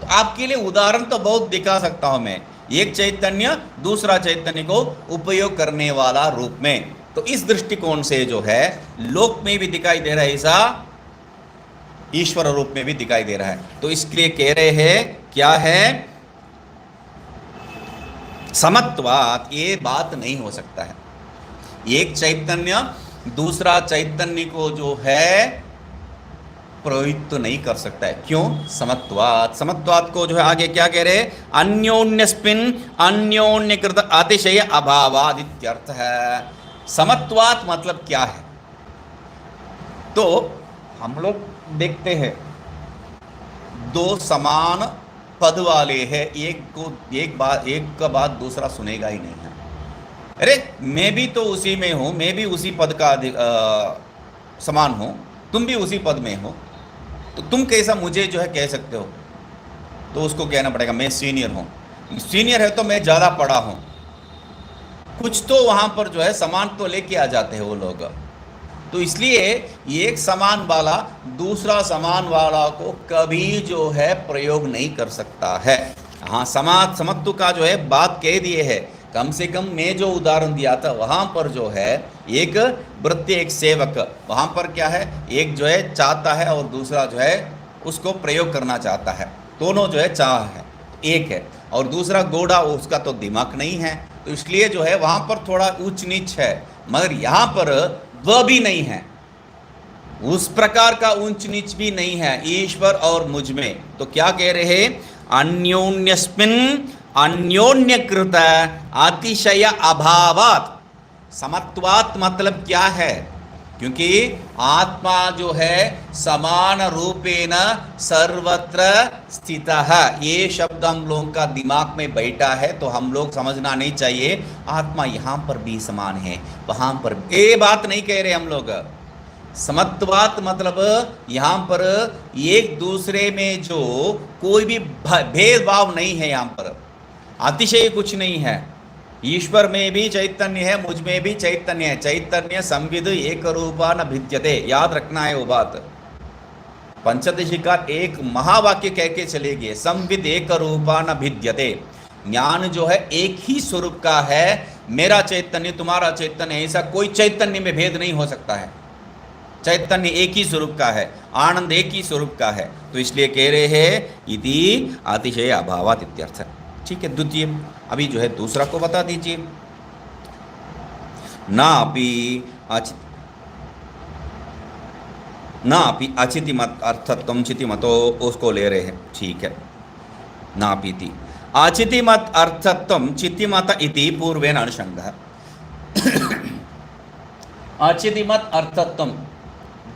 तो आपके लिए उदाहरण तो बहुत दिखा सकता हूं मैं, एक चैतन्य दूसरा चैतन्य को उपयोग करने वाला रूप में। तो इस दृष्टिकोण से जो है लोक में भी दिखाई दे रहा है, ऐसा ईश्वर रूप में भी दिखाई दे रहा है। तो इसके लिए कह रहे हैं क्या है? समत्वात, ये बात नहीं हो सकता है। एक चैतन्य दूसरा चैतन्य को जो है प्रवृत्त नहीं कर सकता है। क्यों? समत्वात। समत्वात को जो है आगे क्या कह रहे? अन्योन्यस्मिन् अन्योन्यकृत अतिशय अभावाद इत्यर्थ है। समत्वात मतलब क्या है? तो हम लोग देखते हैं दो समान पद वाले हैं, एक का बात दूसरा सुनेगा ही नहीं है। अरे मैं भी तो उसी में हूं, मैं भी उसी पद का समान हूं, तुम भी उसी पद में हो, तो तुम कैसा मुझे जो है कह सकते हो? तो उसको कहना पड़ेगा मैं सीनियर हूं, सीनियर है तो मैं ज़्यादा पढ़ा हूं। कुछ तो वहां पर जो है समान तो लेके आ जाते हैं वो लोग। तो इसलिए एक समान वाला दूसरा समान वाला को कभी जो है प्रयोग नहीं कर सकता है। हाँ, समत्व का जो है बात कह दिए है। कम से कम मैं जो उदाहरण दिया था वहाँ पर जो है एक भृत्य एक सेवक, वहाँ पर क्या है, एक जो है चाहता है और दूसरा जो है उसको प्रयोग करना चाहता है। दोनों जो है चाह है, एक है, और दूसरा घोड़ा, उसका तो दिमाग नहीं है। तो इसलिए जो है वहाँ पर थोड़ा ऊंच नीच है, मगर यहाँ पर वह भी नहीं है, उस प्रकार का ऊंच नीच भी नहीं है ईश्वर और मुझ में। तो क्या कह रहे हैं? अन्योन्यस्मिन् अन्योन्यकृत अतिशय अभावात। समत्वात मतलब क्या है? क्योंकि आत्मा जो है समान रूपेण सर्वत्र स्थितः, ये शब्द हम लोगों का दिमाग में बैठा है, तो हम लोग समझना नहीं चाहिए आत्मा यहाँ पर भी समान है, वहाँ पर। ये बात नहीं कह रहे हम लोग। समत्वात मतलब यहाँ पर एक दूसरे में जो कोई भी भेदभाव नहीं है, यहाँ पर अतिशय कुछ नहीं है। ईश्वर में भी चैतन्य है, मुझ में भी चैतन्य है। चैतन्य संविद एक रूपा न भिद्यते, याद रखना है वो बात। पंचदशी का एक महावाक्य कह के चले गए, संविद एक रूपा न भिद्यते। ज्ञान जो है एक ही स्वरूप का है, मेरा चैतन्य तुम्हारा चैतन्य, ऐसा कोई चैतन्य में भेद नहीं हो सकता है। चैतन्य एक ही स्वरूप का है, आनंद एक ही स्वरूप का है। तो इसलिए कह रहे हैं इति अतिशय अभावात इत्यर्थ। ठीक है, द्वितीय अभी जो है दूसरा को बता दीजिए। नापि नापि अचिति मत अर्थत्वम चिति मतो, उसको ले रहे हैं, ठीक है। नापीति अचिति मत अर्थत्वम चिति मत इति पूर्वेण अनुषंगः। अचिति मत अर्थत्वम,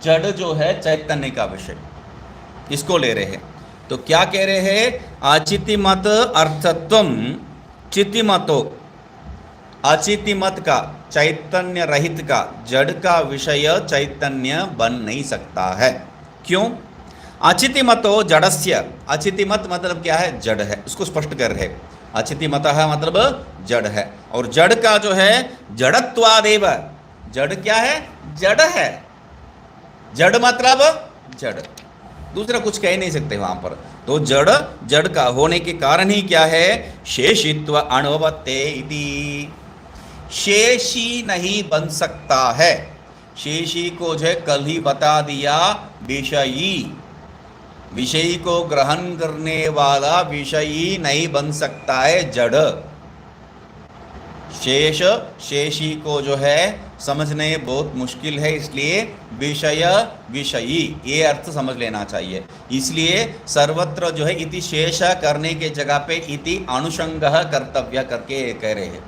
जड़ जो है चैतन्य का विषय, इसको ले रहे हैं। तो क्या कह रहे हैं? अचिति मत अर्थत्वम चिति मतो, अचिति मत का, चैतन्य रहित का, जड़ का विषय चैतन्य बन नहीं सकता है। क्यों? अचिति मतो जड़स्य, अचिति मत मतलब क्या है? जड़ है, उसको स्पष्ट कर रहे। अचिति मतः मतलब जड़ है, और जड़ का जो है जड़त्वादेव, जड़ क्या है? जड़ है। जड़ मतलब जड़, दूसरा कुछ कह नहीं सकते वहां पर। तो जड़, जड़ का होने के कारण ही क्या है? शेषित्व अणुवत्ते इति, शेषी नहीं बन सकता है। शेषी को जो है कल ही बता दिया, विषयी, विषयी को ग्रहण करने वाला विषयी नहीं बन सकता है जड़। शेष, शेषी को जो है समझने बहुत मुश्किल है, इसलिए विषय विषयी ये अर्थ समझ लेना चाहिए। इसलिए सर्वत्र जो है इति शेष करने के जगह पे इति अनुषंगः कर्तव्य करके कह रहे हैं।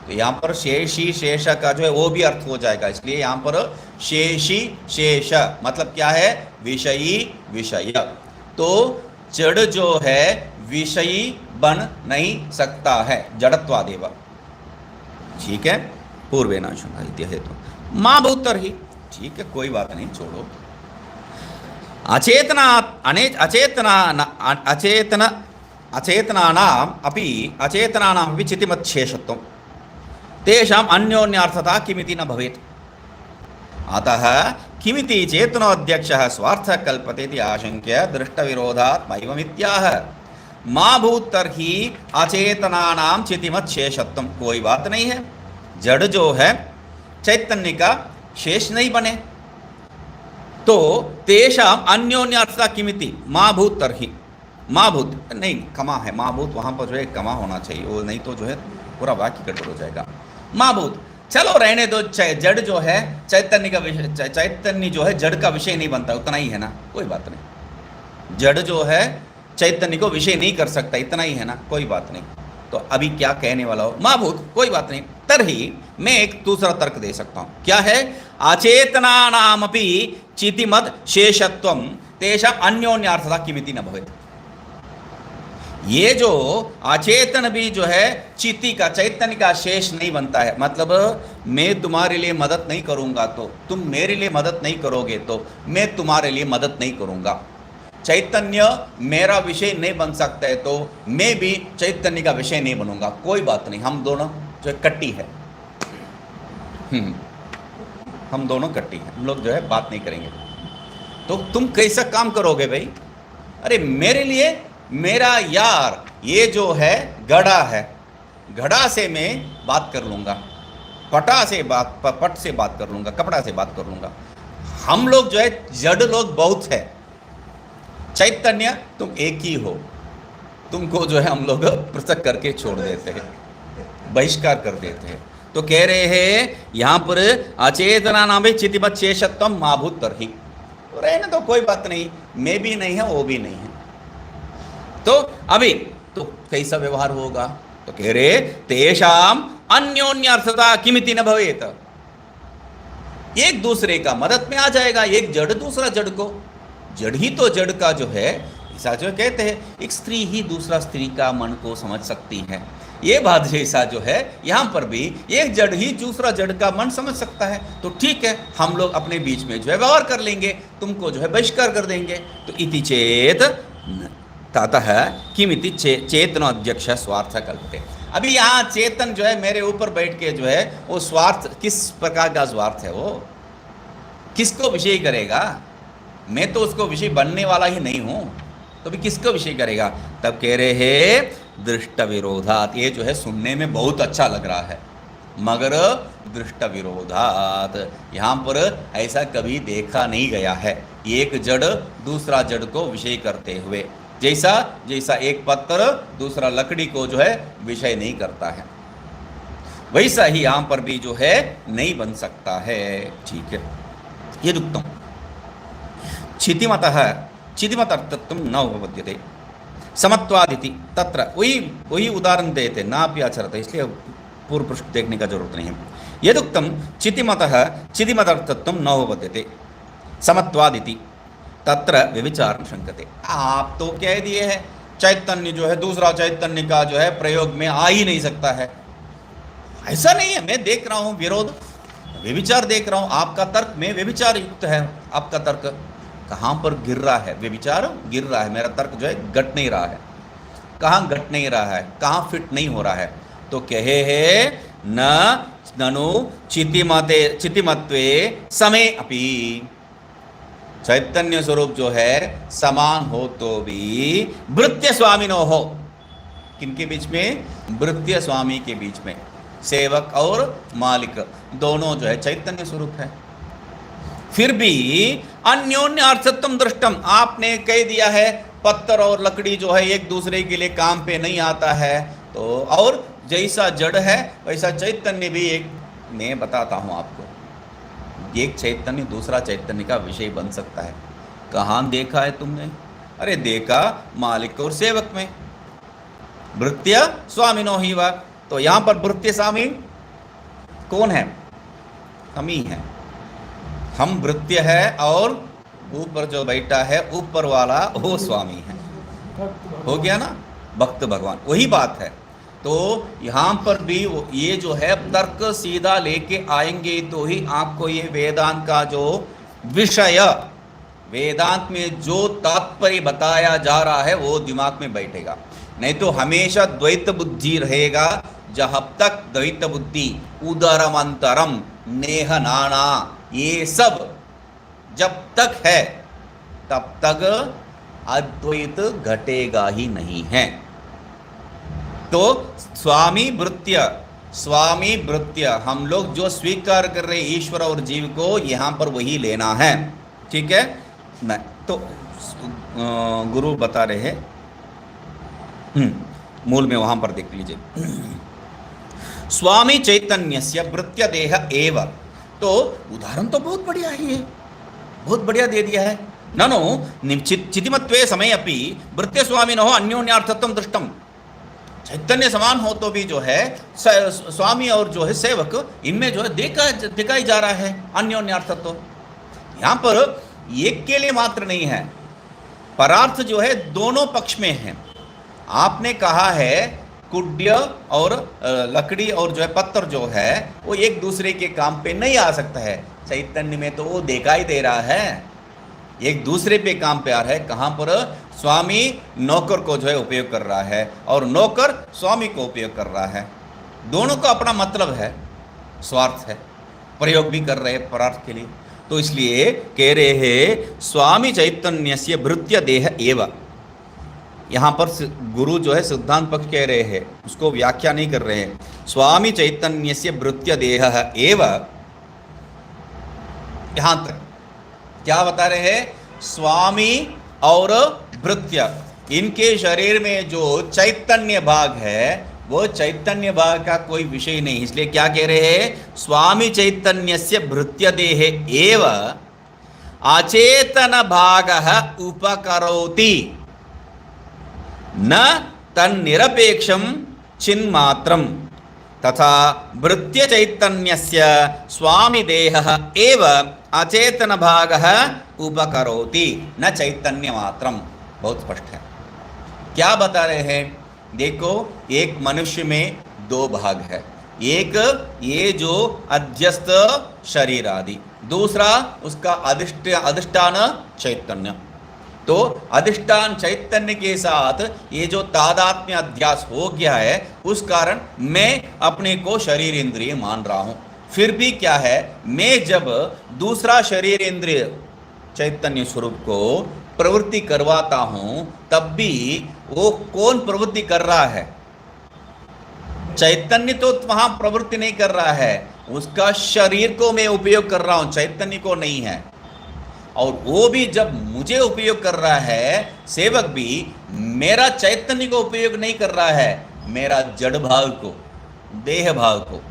तो यहाँ पर शेषी शेष का जो है वो भी अर्थ हो जाएगा, इसलिए यहाँ पर शेषी शेष मतलब क्या है? विषयी विषय। तो जड़ जो है विषयी बन नहीं सकता है, जड़त्वादेव, ठीक है। पूर्वेनाशंका हेतु माँ भूतर ही, ठीक है, कोई बात नहीं, छोड़ो। अचेतना अचेतना अचेतन अचेतनानाम् अपि अचेतनानाम् अपि चितिमत् शेषत्वं तेषाम् अन्योन्यार्थता किमिति न भवेत्। अतः किमिति चेतनोऽध्यक्षः स्वार्थः कल्पते इति आशंक्य दृष्टविरोधात् मैवमित्याह। मा भूत तर्हि अचेतनानां चितिमत् शेषत्वं, कोई बात नहीं है, जड़ जो है चैतन्य का शेष नहीं बने। तो तेषाम अन्योन्यार्थता किमिति, मा भूत तर्हि, मा भूत नहीं, कमा है, मा भूत वहां पर जो है कमा होना चाहिए, वो नहीं तो जो है पूरा वाक्य गड़बड़ हो जाएगा। मा भूत चलो रहने दो, जड़ जो है चैतन्य का विषय, चैतन्य जो है जड़ का विषय नहीं बनता, उतना ही है ना, कोई बात नहीं। जड़ जो है चैतन्य को विषय नहीं कर सकता, इतना ही है ना, कोई बात नहीं। तो अभी क्या कहने वाला हो? माँ भूत, कोई बात नहीं। तरही मैं एक दूसरा तर्क दे सकता हूं, क्या है? अचेतनानामपि चितिमत् शेषत्वं तेषाम् अन्योन्यार्थता किमिति न भवेत्। ये जो अचेतन भी जो है चिति का, चैतन्य का शेष नहीं बनता है, मतलब मैं तुम्हारे लिए मदद नहीं करूंगा तो तुम मेरे लिए मदद नहीं करोगे, तो मैं तुम्हारे लिए मदद नहीं करूंगा। चैतन्य मेरा विषय नहीं बन सकता है, तो मैं भी चैतन्य का विषय नहीं बनूंगा, कोई बात नहीं, हम दोनों जो है कट्टी है, हम दोनों कट्टी हैं, हम लोग जो है बात नहीं करेंगे। तो तुम कैसा काम करोगे भाई? अरे मेरे लिए मेरा यार ये जो है घड़ा है, घड़ा से मैं बात कर लूँगा, पटा से बात, पट से बात कर लूँगा, कपड़ा से बात कर लूँगा। हम लोग जो है जड़ लोग बहुत है, चैतन्य तुम एक ही हो, तुमको जो है हम लोग पृथक करके छोड़ देते हैं, बहिष्कार कर देते हैं। तो कह रहे हैं यहाँ पर अचेतना नाम चितिमत् शेषत्वं मा भूत् तर्हि, रहने तो कोई बात नहीं, मैं भी नहीं है वो भी नहीं है। तो अभी तो कैसा व्यवहार होगा? तो कह रहे तेषाम अन्योन्यार्थता किमिति न भवेत, एक दूसरे का मदद में आ जाएगा, एक जड़ दूसरा जड़ को, जड़ ही तो जड़ का जो है, ऐसा जो कहते हैं एक स्त्री ही दूसरा स्त्री का मन को समझ सकती है, ये बात जैसा जो है यहाँ पर भी एक जड़ ही दूसरा जड़ का मन समझ सकता है। तो ठीक है, हम लोग अपने बीच में जो है व्यवहार कर लेंगे, तुमको जो है बहिष्कार कर देंगे। तो इति चेत ततः किमिति चेतनो अध्यक्ष स्वार्थ कल्पते। अभी यहाँ चेतन जो है मेरे ऊपर बैठ के जो है वो स्वार्थ, किस प्रकार का स्वार्थ है? वो किसको विषय करेगा? मैं तो उसको विषय बनने वाला ही नहीं हूँ, तो भी किसको विषय करेगा? तब कह रहे हैं दृष्ट विरोधात, ये जो है सुनने में बहुत अच्छा लग रहा है, मगर दृष्ट विरोधात यहाँ पर ऐसा कभी देखा नहीं गया है, एक जड़ दूसरा जड़ को विषय करते हुए, जैसा जैसा एक पत्थर दूसरा लकड़ी को जो है विषय नहीं करता है, वैसा ही यहाँ पर भी जो है नहीं बन सकता है। ठीक है, ये दुखता हूँ। चितिमतः चितिमतर्थत्वं न उपपद्यते। समत्वादिति तत्र वही उदाहरण देते नापि आचरते, इसलिए पूर्व पृष्ठ देखने का जरूरत नहीं है। यदुक्तम चितिमतः चितिमतर्थत्वं न उपपद्यते समत्वादिति तत्र व्यभिचारं शंकते। आप तो कह दिए है चैतन्य जो है दूसरा चैतन्य का जो है प्रयोग में आ ही नहीं सकता है। ऐसा नहीं है, मैं देख रहा हूं विरोध, व्यभिचार देख रहा हूं। आपका तर्क में व्यभिचार युक्त है। आपका तर्क कहां पर गिर रहा है? व्यभिचार गिर रहा है। मेरा तर्क जो है गट नहीं रहा है। कहां गट नहीं रहा है, कहां फिट नहीं हो रहा है? तो कहे है न ननु चितिमत्वे समे अपि। चैतन्य स्वरूप जो है समान हो तो भी भृत्य स्वामिनो हो। किनके बीच में? भृत्य स्वामी के बीच में। सेवक और मालिक दोनों जो है चैतन्य स्वरूप है। फिर भी अन्योन्य अर्थत्वम दृष्टम, आपने कह दिया है पत्थर और लकड़ी जो है एक दूसरे के लिए काम पे नहीं आता है। तो और जैसा जड़ है वैसा चैतन्य भी एक, मैं बताता हूं आपको, एक चैतन्य दूसरा चैतन्य का विषय बन सकता है। कहां देखा है तुमने? अरे देखा मालिक और सेवक में, भृत्य स्वामिनो ही वा। तो यहां पर भृत्य स्वामी कौन है? हम ही हैं। हम भृत्य है और ऊपर जो बैठा है ऊपर वाला वो स्वामी है। हो गया ना, भक्त भगवान, वही बात है। तो यहाँ पर भी ये जो है तर्क सीधा लेके आएंगे तो ही आपको ये वेदांत का जो विषय, वेदांत में जो तात्पर्य बताया जा रहा है वो दिमाग में बैठेगा। नहीं तो हमेशा द्वैत बुद्धि रहेगा। जब तक द्वैत बुद्धि, उदरमंतरम, नेह नाना, ये सब जब तक है तब तक अद्वैत घटेगा ही नहीं है। तो स्वामी भृत्य हम लोग जो स्वीकार कर रहे ईश्वर और जीव को यहां पर वही लेना है। ठीक है ना? तो गुरु बता रहे हैं मूल में, वहां पर देख लीजिए स्वामी चैतन्यस्य भृत्य देह एव। तो उदाहरण तो बहुत बढ़िया है, बहुत बढ़िया दे दिया है। ननु चितिमत्वे समय अपि भृत्य स्वामिनो अन्योन्यार्थत्वं दृष्टम। चैतन्य समान हो तो भी जो है स्वामी और जो है सेवक, इनमें जो है दिखाई जा रहा है अन्योन्यार्थत्व। यहां पर एक के लिए मात्र नहीं है, परार्थ जो है दोनों पक्ष में है। आपने कहा है कुड्य और लकड़ी और जो है पत्थर जो है वो एक दूसरे के काम पे नहीं आ सकता है। चैतन्य में तो वो दिखाई दे रहा है, एक दूसरे पे काम पे आ रहा है। कहाँ पर? स्वामी नौकर को जो है उपयोग कर रहा है और नौकर स्वामी को उपयोग कर रहा है। दोनों का अपना मतलब है, स्वार्थ है, प्रयोग भी कर रहे हैं परार्थ के लिए। तो इसलिए कह रहे हैं स्वामी चैतन्यस्य भृत्य देह एव। यहाँ पर गुरु जो है सिद्धांत पक्ष कह रहे हैं, उसको व्याख्या नहीं कर रहे हैं। स्वामी चैतन्यस्य भृत्य देह एव, यहां तक क्या बता रहे हैं? स्वामी और भृत्य, इनके शरीर में जो चैतन्य भाग है वो चैतन्य भाग का कोई विषय नहीं। इसलिए क्या कह रहे हैं? स्वामी चैतन्यस्य भृत्य देह एव अचेतन भागः उपकरोति न तन्निरपेक्षं चिन्मात्रं तथा भृत्य चैतन्यस्य स्वामी देहः एव अचेतन भागः उपकरोति न चैतन्य मात्रम। बहुत स्पष्ट है। क्या बता रहे हैं? देखो, एक मनुष्य में दो भाग है। एक ये जो अध्यस्त शरीर आदि, दूसरा उसका अधिष्ठान चैतन्य। तो अधिष्ठान चैतन्य के साथ ये जो तादात्म्य अध्यास हो गया है, उस कारण मैं अपने को शरीर इंद्रिय मान रहा हूं। फिर भी क्या है, मैं जब दूसरा शरीर इंद्रिय चैतन्य स्वरूप को प्रवृत्ति करवाता हूं, तब भी वो कौन प्रवृत्ति कर रहा है? चैतन्य तो वहां प्रवृत्ति नहीं कर रहा है, उसका शरीर को मैं उपयोग कर रहा हूं, चैतन्य को नहीं है। और वो भी जब मुझे उपयोग कर रहा है, सेवक भी मेरा चैतन्य को उपयोग नहीं कर रहा है, मेरा जड़ भाव को, देह भाव को।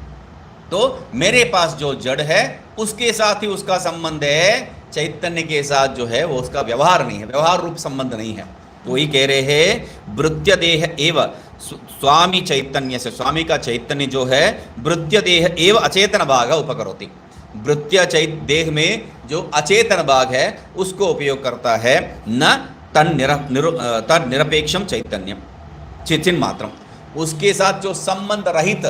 तो मेरे पास जो जड़ है उसके साथ ही उसका संबंध है, चैतन्य के साथ जो है वो उसका व्यवहार नहीं है, व्यवहार रूप संबंध नहीं है। तो वही कह रहे हैं वृत्य देह एव स्वामी चैतन्य से, स्वामी का चैतन्य जो है वृत्य देह एव अचेतन भाग उपकरोति, वृत्य देह में जो अचेतन भाग है उसको उपयोग करता है, न तन निरपेक्षम चैतन्यम चिचिन मात्रम, उसके साथ जो संबंध रहित,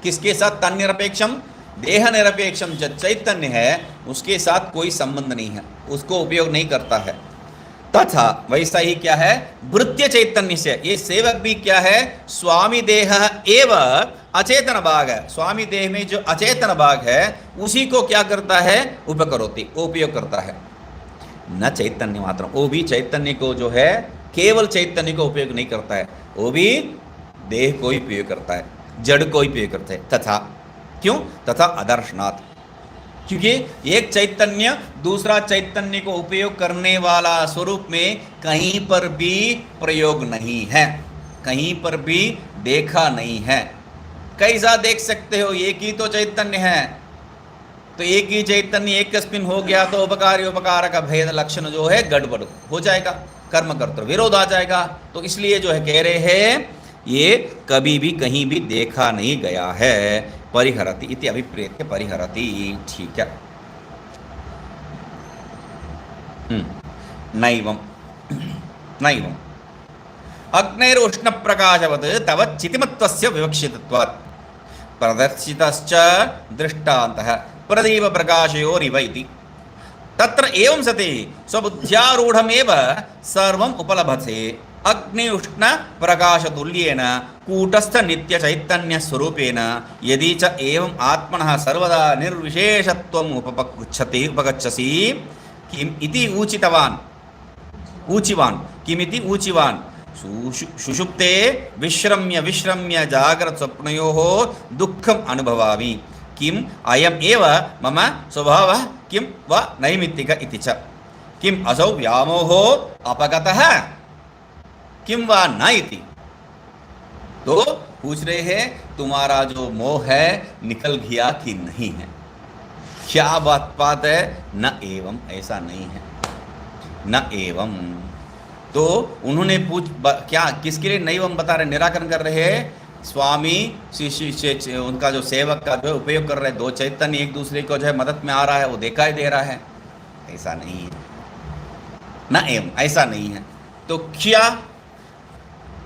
किसके साथ, तन निरपेक्षम देह निरपेक्षम जो चैतन्य है उसके साथ कोई संबंध नहीं है, उसको उपयोग नहीं करता है। तथा वैसा ही क्या है वृत्य चैतन्य से, ये सेवक भी क्या है स्वामी देह एव अचेतन भाग है, स्वामी देह में जो अचेतन भाग है उसी को क्या करता है उपकरोति, उपयोग करता है। न चैतन्य मात्र, वो भी चैतन्य को जो है केवल चैतन्य को उपयोग नहीं करता है, वो भी देह को ही उपयोग करता है, जड़ को ही उपयोग करता है। तथा क्यों, तथा अदर्शनाथ, क्योंकि एक चैतन्य दूसरा चैतन्य को उपयोग करने वाला स्वरूप में कहीं पर भी प्रयोग नहीं है, कहीं पर भी देखा नहीं है। कैसा देख सकते हो, एक ही तो चैतन्य है, तो एक ही चैतन्य एक कस्मिन हो गया तो उपकारी उपकार का भेद लक्षण जो है गड़बड़ हो जाएगा, कर्म कर्तव्य विरोध आ जाएगा। तो इसलिए जो है कह रहे हैं ये कभी भी कहीं भी देखा नहीं गया है। परिहरति इति अभिप्रेत्य परिहरति, ठीक है। नैवम नैवम अग्निरुष्ण प्रकाशवत् तव चितिमत्वस्य विवक्षितत्वात् प्रदर्शितश्च दृष्टान्तः प्रदीप प्रकाशयोरिव इति। तत्र एवं सति स्वबुद्ध्यारूढ़मेव सर्वम् उपलभते अग्नि उष्ण प्रकाश तुल्येन कूटस्थ नित्य चैतन्य स्वरूपेण यदि च एवं आत्मनः सर्वदा निर्विशेषत्वम् उपगच्छसि किम इति ऊचितवान् ऊचिवान् किमिति ऊचिवान् सुषुप्ते विश्रम्य विश्रम्य जाग्रत स्वप्नयोः दुःखम् अनुभवामि किम अयम् एव मम स्वभावः किम व नैमित्तिक इति च किम असौ व्यामोहो अपगतः किम वा न इति। तो पूछ रहे हैं तुम्हारा जो मोह है निकल गया कि नहीं है, क्या बात है, न एवं, ऐसा नहीं है, न एवं। तो उन्होंने क्या किसके लिए नहीं एवं बता रहे, निराकरण कर रहे हैं, स्वामी शिष्य उनका जो सेवक का जो उपयोग कर रहे हैं, दो चैतन्य एक दूसरे को जो है मदद में आ रहा है, वो देखा ही दे रहा है, ऐसा नहीं है, न एवं, ऐसा नहीं है। तो क्या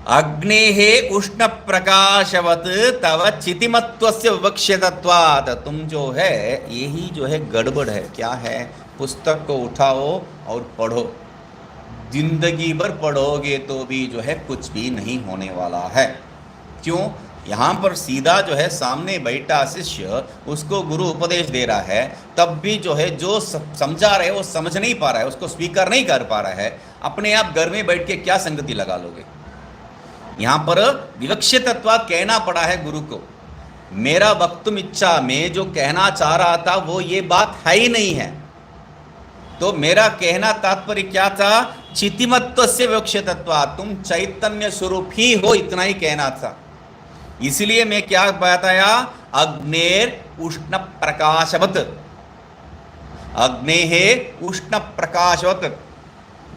अग्नेः उष्ण प्रकाशवत तव चितिमत्वस्य विवक्षितत्वात्, तुम जो है यही जो है गड़बड़ है। क्या है, पुस्तक को उठाओ और पढ़ो, जिंदगी भर पढ़ोगे तो भी जो है कुछ भी नहीं होने वाला है। क्यों, यहाँ पर सीधा जो है सामने बैठा शिष्य उसको गुरु उपदेश दे रहा है, तब भी जो है जो समझा रहे वो समझ नहीं पा रहा है, उसको स्वीकार नहीं कर पा रहा है, अपने आप घर में बैठ के क्या संगति लगा लोगे। यहाँ पर विवक्षितत्वात् कहना पड़ा है गुरु को, मेरा वक्तुम इच्छा, मैं जो कहना चाह रहा था वो ये बात है ही नहीं है। तो मेरा कहना तात्पर्य क्या था, चितिमत्व से विवक्षितत्वात्, तुम चैतन्य स्वरूप ही हो, इतना ही कहना था। इसलिए मैं क्या बताया, अग्नेर उष्ण प्रकाशवत, अग्नेः उष्ण प्रकाशवत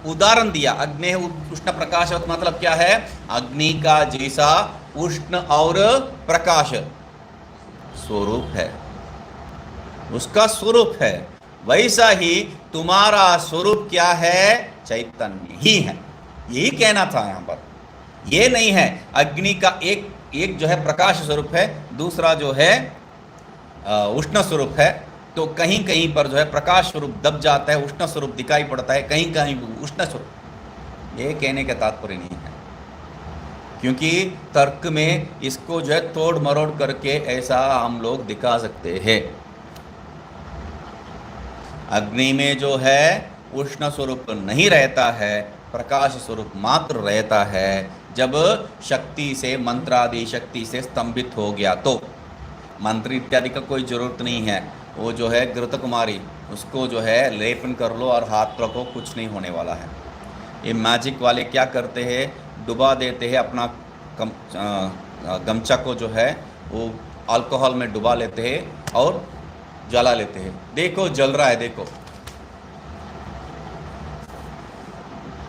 उदाहरण दिया। अग्नि उष्ण प्रकाशवत मतलब क्या है, अग्नि का जैसा उष्ण और प्रकाश स्वरूप है, उसका स्वरूप है, वैसा ही तुम्हारा स्वरूप क्या है, चैतन्य ही है, यही कहना था यहाँ पर। ये नहीं है अग्नि का एक जो है प्रकाश स्वरूप है, दूसरा जो है उष्ण स्वरूप है। तो कहीं कहीं पर जो है प्रकाश स्वरूप दब जाता है, उष्ण स्वरूप दिखाई पड़ता है, कहीं कहीं उष्ण स्वरूप, ये कहने का तात्पर्य नहीं है। क्योंकि तर्क में इसको जो है तोड़ मरोड़ करके ऐसा हम लोग दिखा सकते हैं। अग्नि में जो है उष्ण स्वरूप नहीं रहता है, प्रकाश स्वरूप मात्र रहता है। जब शक्ति से, मंत्र आदि शक्ति से स्तंभित हो गया तो मंत्र इत्यादि का कोई जरूरत नहीं है। वो जो है घृत कुमारी, उसको जो है लेपन कर लो और हाथ रखो, कुछ नहीं होने वाला है। ये मैजिक वाले क्या करते हैं, डुबा देते हैं अपना गमछा को जो है वो अल्कोहल में डुबा लेते हैं और जला लेते हैं। देखो जल रहा है, देखो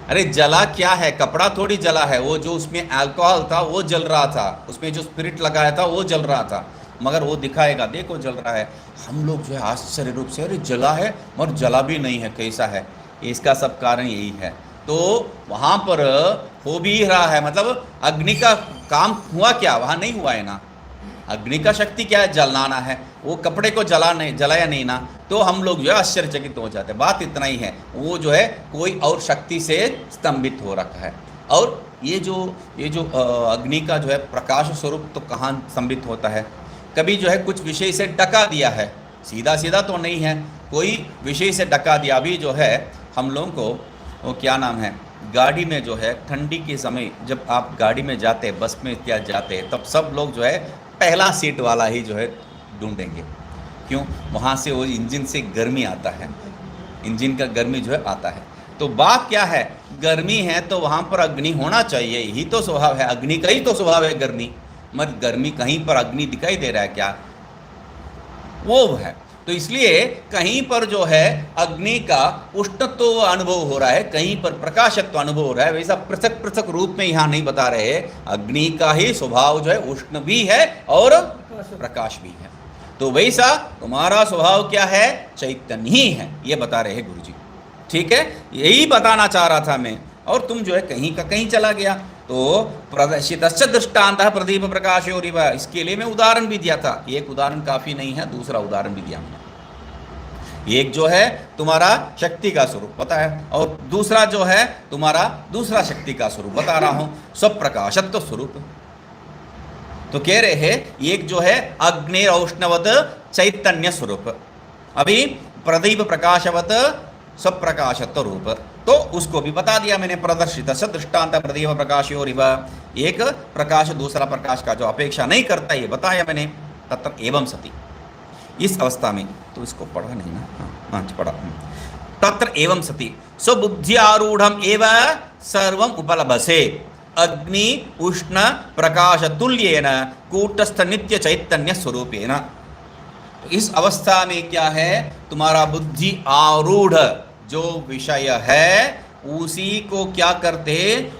अरे जला क्या है, कपड़ा थोड़ी जला है, वो जो उसमें अल्कोहल था वो जल रहा था, उसमें जो स्पिरिट लगाया था वो जल रहा था, मगर वो दिखाएगा देखो जल रहा है। हम लोग जो है आश्चर्य रूप से अरे जला है मगर जला भी नहीं है, कैसा है। इसका सब कारण यही है। तो वहाँ पर हो भी रहा है, मतलब अग्नि का काम हुआ क्या, वहाँ नहीं हुआ है ना। अग्नि का शक्ति क्या है, जलाना है, वो कपड़े को जलाया नहीं ना, तो हम लोग जो है आश्चर्यचकित हो जाते हैं। बात इतना ही है, वो जो है कोई और शक्ति से स्तंभित हो रखा है। और ये जो अग्नि का जो है प्रकाश स्वरूप तो कहाँ स्तंभित होता है, कभी जो है कुछ विषय से ढका दिया है, सीधा सीधा तो नहीं है, कोई विषय से ढका दिया। अभी जो है हम लोगों को वो क्या नाम है, गाड़ी में जो है ठंडी के समय जब आप गाड़ी में जाते हैं, बस में इत्यादि जाते हैं, तब सब लोग जो है पहला सीट वाला ही जो है ढूंढेंगे। क्यों, वहाँ से वो इंजन से गर्मी आता है, इंजन का गर्मी जो है आता है। तो बात क्या है, गर्मी है तो वहाँ पर अग्नि होना चाहिए, यही तो स्वभाव है, अग्नि का ही तो स्वभाव है गर्मी। मत गर्मी कहीं पर अग्नि दिखाई दे रहा है क्या, वो है। तो इसलिए कहीं पर जो है अग्नि का उष्णत्व अनुभव हो रहा है, कहीं पर प्रकाशत्व अनुभव हो रहा है, वैसा पृथक पृथक रूप में यहाँ नहीं बता रहे। अग्नि का ही स्वभाव जो है उष्ण भी है और प्रकाश भी है। तो वैसा तुम्हारा स्वभाव क्या है, चैतन्य ही है, ये बता रहे हैं गुरुजी। ठीक है, यही बताना चाह रहा था मैं, और तुम जो है कहीं का कहीं चला गया। तो प्रदर्शित दृष्टांत प्रदीप प्रकाशोरिव, इसके लिए मैं उदाहरण भी दिया था, एक उदाहरण काफी नहीं है, दूसरा उदाहरण भी दिया मैंने। एक जो है तुम्हारा शक्ति का स्वरूप पता है, और दूसरा जो है तुम्हारा दूसरा शक्ति का स्वरूप बता रहा हूं, सब प्रकाशत्व स्वरूप। तो कह रहे हैं एक जो है अग्नि औष्णवत चैतन्य स्वरूप, अभी प्रदीप प्रकाशवत सब प्रकाशत्व रूप, तो उसको भी बता दिया मैंने। प्रदर्शित दृष्टांत प्रदीप प्रकाशोरिव, एक प्रकाश दूसरा प्रकाश का जो अपेक्षा नहीं करता, ये बताया मैंने। तत्र एवं सति, इस अवस्था में, तो इसको पढ़ा नहीं ना, हाँ पढ़ा। तत्र एवं सति स्वबुद्धि आरूढ़ एव सर्वम उपलभसे अग्नि उष्ण प्रकाश तुल्येन कूटस्थ नित्य चैतन्य स्वरूपेण। इस अवस्था में क्या है, तुम्हारा बुद्धि आरूढ़ जो विषय है उसी को क्या करते,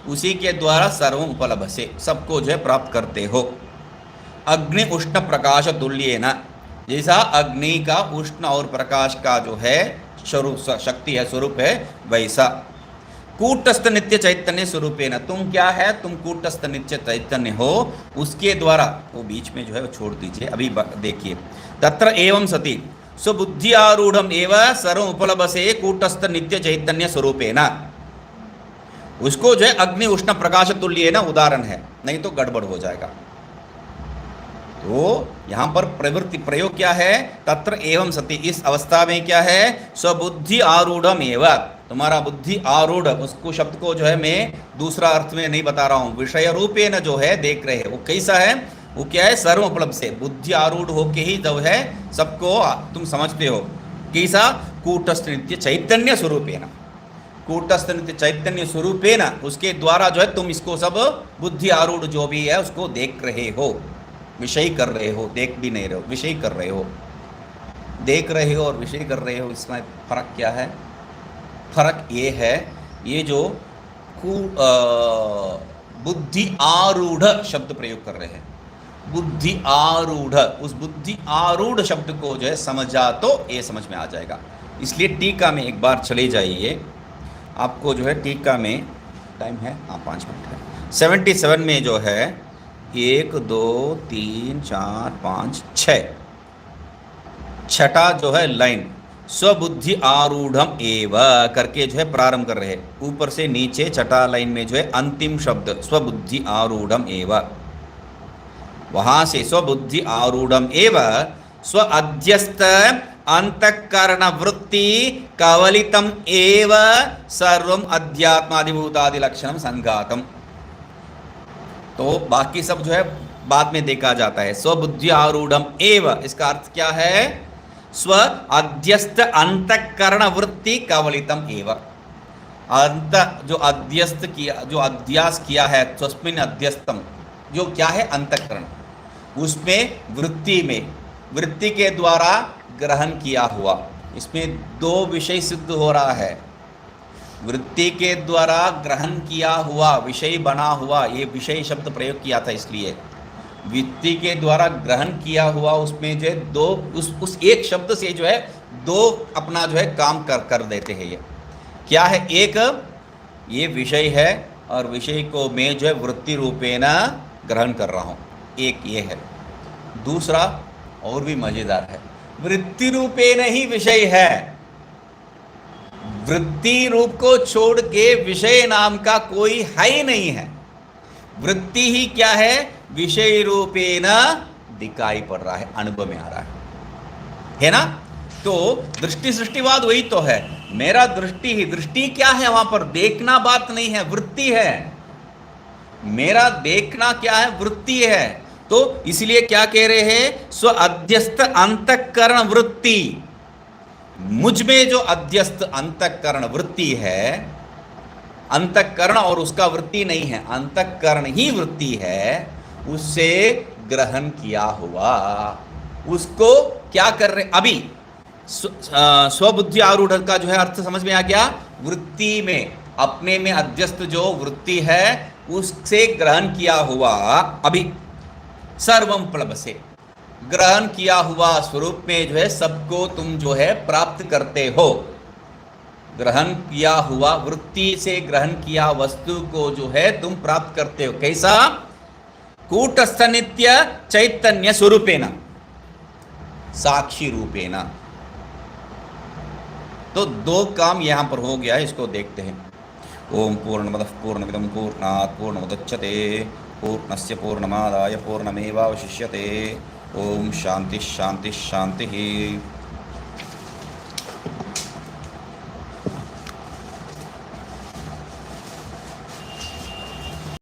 उसी के द्वारा सर्व उपलब्ध से सबको जो है प्राप्त करते हो। अग्नि उष्ण प्रकाश तुल्येन, जैसा अग्नि का उष्ण और प्रकाश का जो है स्वरूप शक्ति है, स्वरूप है, वैसा कूटस्थ नित्य चैतन्य स्वरूपेण, तुम क्या है, तुम कूटस्थ नित्य चैतन्य हो, उसके द्वारा, वो बीच में जो है वो छोड़ दीजिए, अभी देखिए। तत्र एवं सति स्वबुद्धि आरूढ़ एव सर्व उपलभसे कूटस्थ नित्य चैतन्य स्वरूपेण, उसको जो है अग्नि उष्ण प्रकाश तुल्य ना उदाहरण है, नहीं तो गड़बड़ हो जाएगा। तो यहां पर प्रवृत्ति प्रयोग क्या है, तत्र एवं सति, इस अवस्था में क्या है, स्वबुद्धि आरूढ़ एव, तुम्हारा बुद्धि आरूढ़, उसको शब्द को जो है मैं दूसरा अर्थ में नहीं बता रहा हूं, विषय रूपे न जो है देख रहे हैं, वो कैसा है, वो क्या है, सर्व उपलब्ध से बुद्धि आरूढ़ होके ही जो है सबको तुम समझते हो, कैसा, कूटस्थ नित्य चैतन्य स्वरूपेण, कूटस्थ नित्य चैतन्य स्वरूपेण, उसके द्वारा जो है तुम इसको सब बुद्धि आरूढ़ जो भी है उसको देख रहे हो, विषय कर रहे हो, देख भी नहीं रहे हो, विषय कर रहे हो। देख रहे हो और विषय कर रहे हो, इसमें फर्क क्या है, फर्क ये है, ये जो बुद्धि आरूढ़ शब्द प्रयोग कर रहे हैं, बुद्धि आरूढ़, उस बुद्धि आरूढ़ शब्द को जो है समझा तो ये समझ में आ जाएगा। इसलिए टीका में एक बार चले जाइए, आपको जो है टीका में टाइम है, हाँ 5 मिनट है, 77 में जो है 1 2 3 4 5 6 छठा जो है लाइन, स्वबुद्धि आरूढ़म एव करके जो है प्रारंभ कर रहे हैं, ऊपर से नीचे छठा लाइन में जो है अंतिम शब्द स्वबुद्धि आरूढ़म एव, वहां से स्वबुद्धि आरूढ़म एव स्व अध्यस्त अंतःकरण वृत्ति कवलितम एव सर्वम अध्यात्मादिभूतादि लक्षणम संघातम। तो बाकी सब जो है बाद में देखा जाता है। स्वबुद्धि आरूढ़म एव, इसका अर्थ क्या है, स्व अध्यस्त अंतःकरण वृत्ति कवलितम एव, अंत जो अध्यस्त किया, जो अध्यास किया है, स्वस्मिन अध्यस्तम, जो क्या है अंतःकरण, उसमें वृत्ति में, वृत्ति के द्वारा ग्रहण किया हुआ, इसमें 2 विषय सिद्ध हो रहा है, वृत्ति के द्वारा ग्रहण किया हुआ, विषय बना हुआ, ये विषय शब्द प्रयोग किया था इसलिए, वृत्ति के द्वारा ग्रहण किया हुआ उसमें जो है दो, उस एक शब्द से जो है दो अपना जो है काम कर देते हैं। ये क्या है? एक ये विषय है और विषय को मैं जो है वृत्ति रूपेण ग्रहण कर रहा हूँ, एक ये है। दूसरा और भी मजेदार है, वृत्ति रूपेण ही विषय है, वृत्ति रूप को छोड़ के विषय नाम का कोई है ही नहीं है। वृत्ति ही क्या है? विषय रूपेण दिखाई पड़ रहा है, अनुभव में आ रहा है ना? तो दृष्टि सृष्टिवाद वही तो है। मेरा दृष्टि ही, दृष्टि क्या है? वहां पर देखना बात नहीं है, वृत्ति है। मेरा देखना क्या है? वृत्ति है। तो इसलिए क्या कह रहे हैं? स्व अध्यस्त अंतःकरण वृत्ति, मुझ में जो अध्यस्त अंतःकरण वृत्ति है, अंतःकरण और उसका वृत्ति नहीं है, अंतःकरण ही वृत्ति है, उससे ग्रहण किया हुआ, उसको क्या कर रहे? अभी स्वबुद्धि आरूढ़ का जो है अर्थ समझ में आ गया। वृत्ति में, अपने में अध्यस्त जो वृत्ति है उससे ग्रहण किया हुआ, अभी सर्वम प्लवसे, ग्रहण किया हुआ स्वरूप में जो है सबको तुम जो है प्राप्त करते हो। ग्रहण किया हुआ, वृत्ति से ग्रहण किया वस्तु को जो है तुम प्राप्त करते हो। कैसा? कूटस्थ नित्य चैतन्य स्वरूपेण, साक्षी रूपेण। तो दो काम यहां पर हो गया है, इसको देखते हैं। ओम पूर्णमदः पूर्णमिदं पूर्णात् पूर्णमुदच्यते पूर्णस्य पूर्णमादाय पूर्णमेवावशिष्यते। ओम शांति शांति शांति।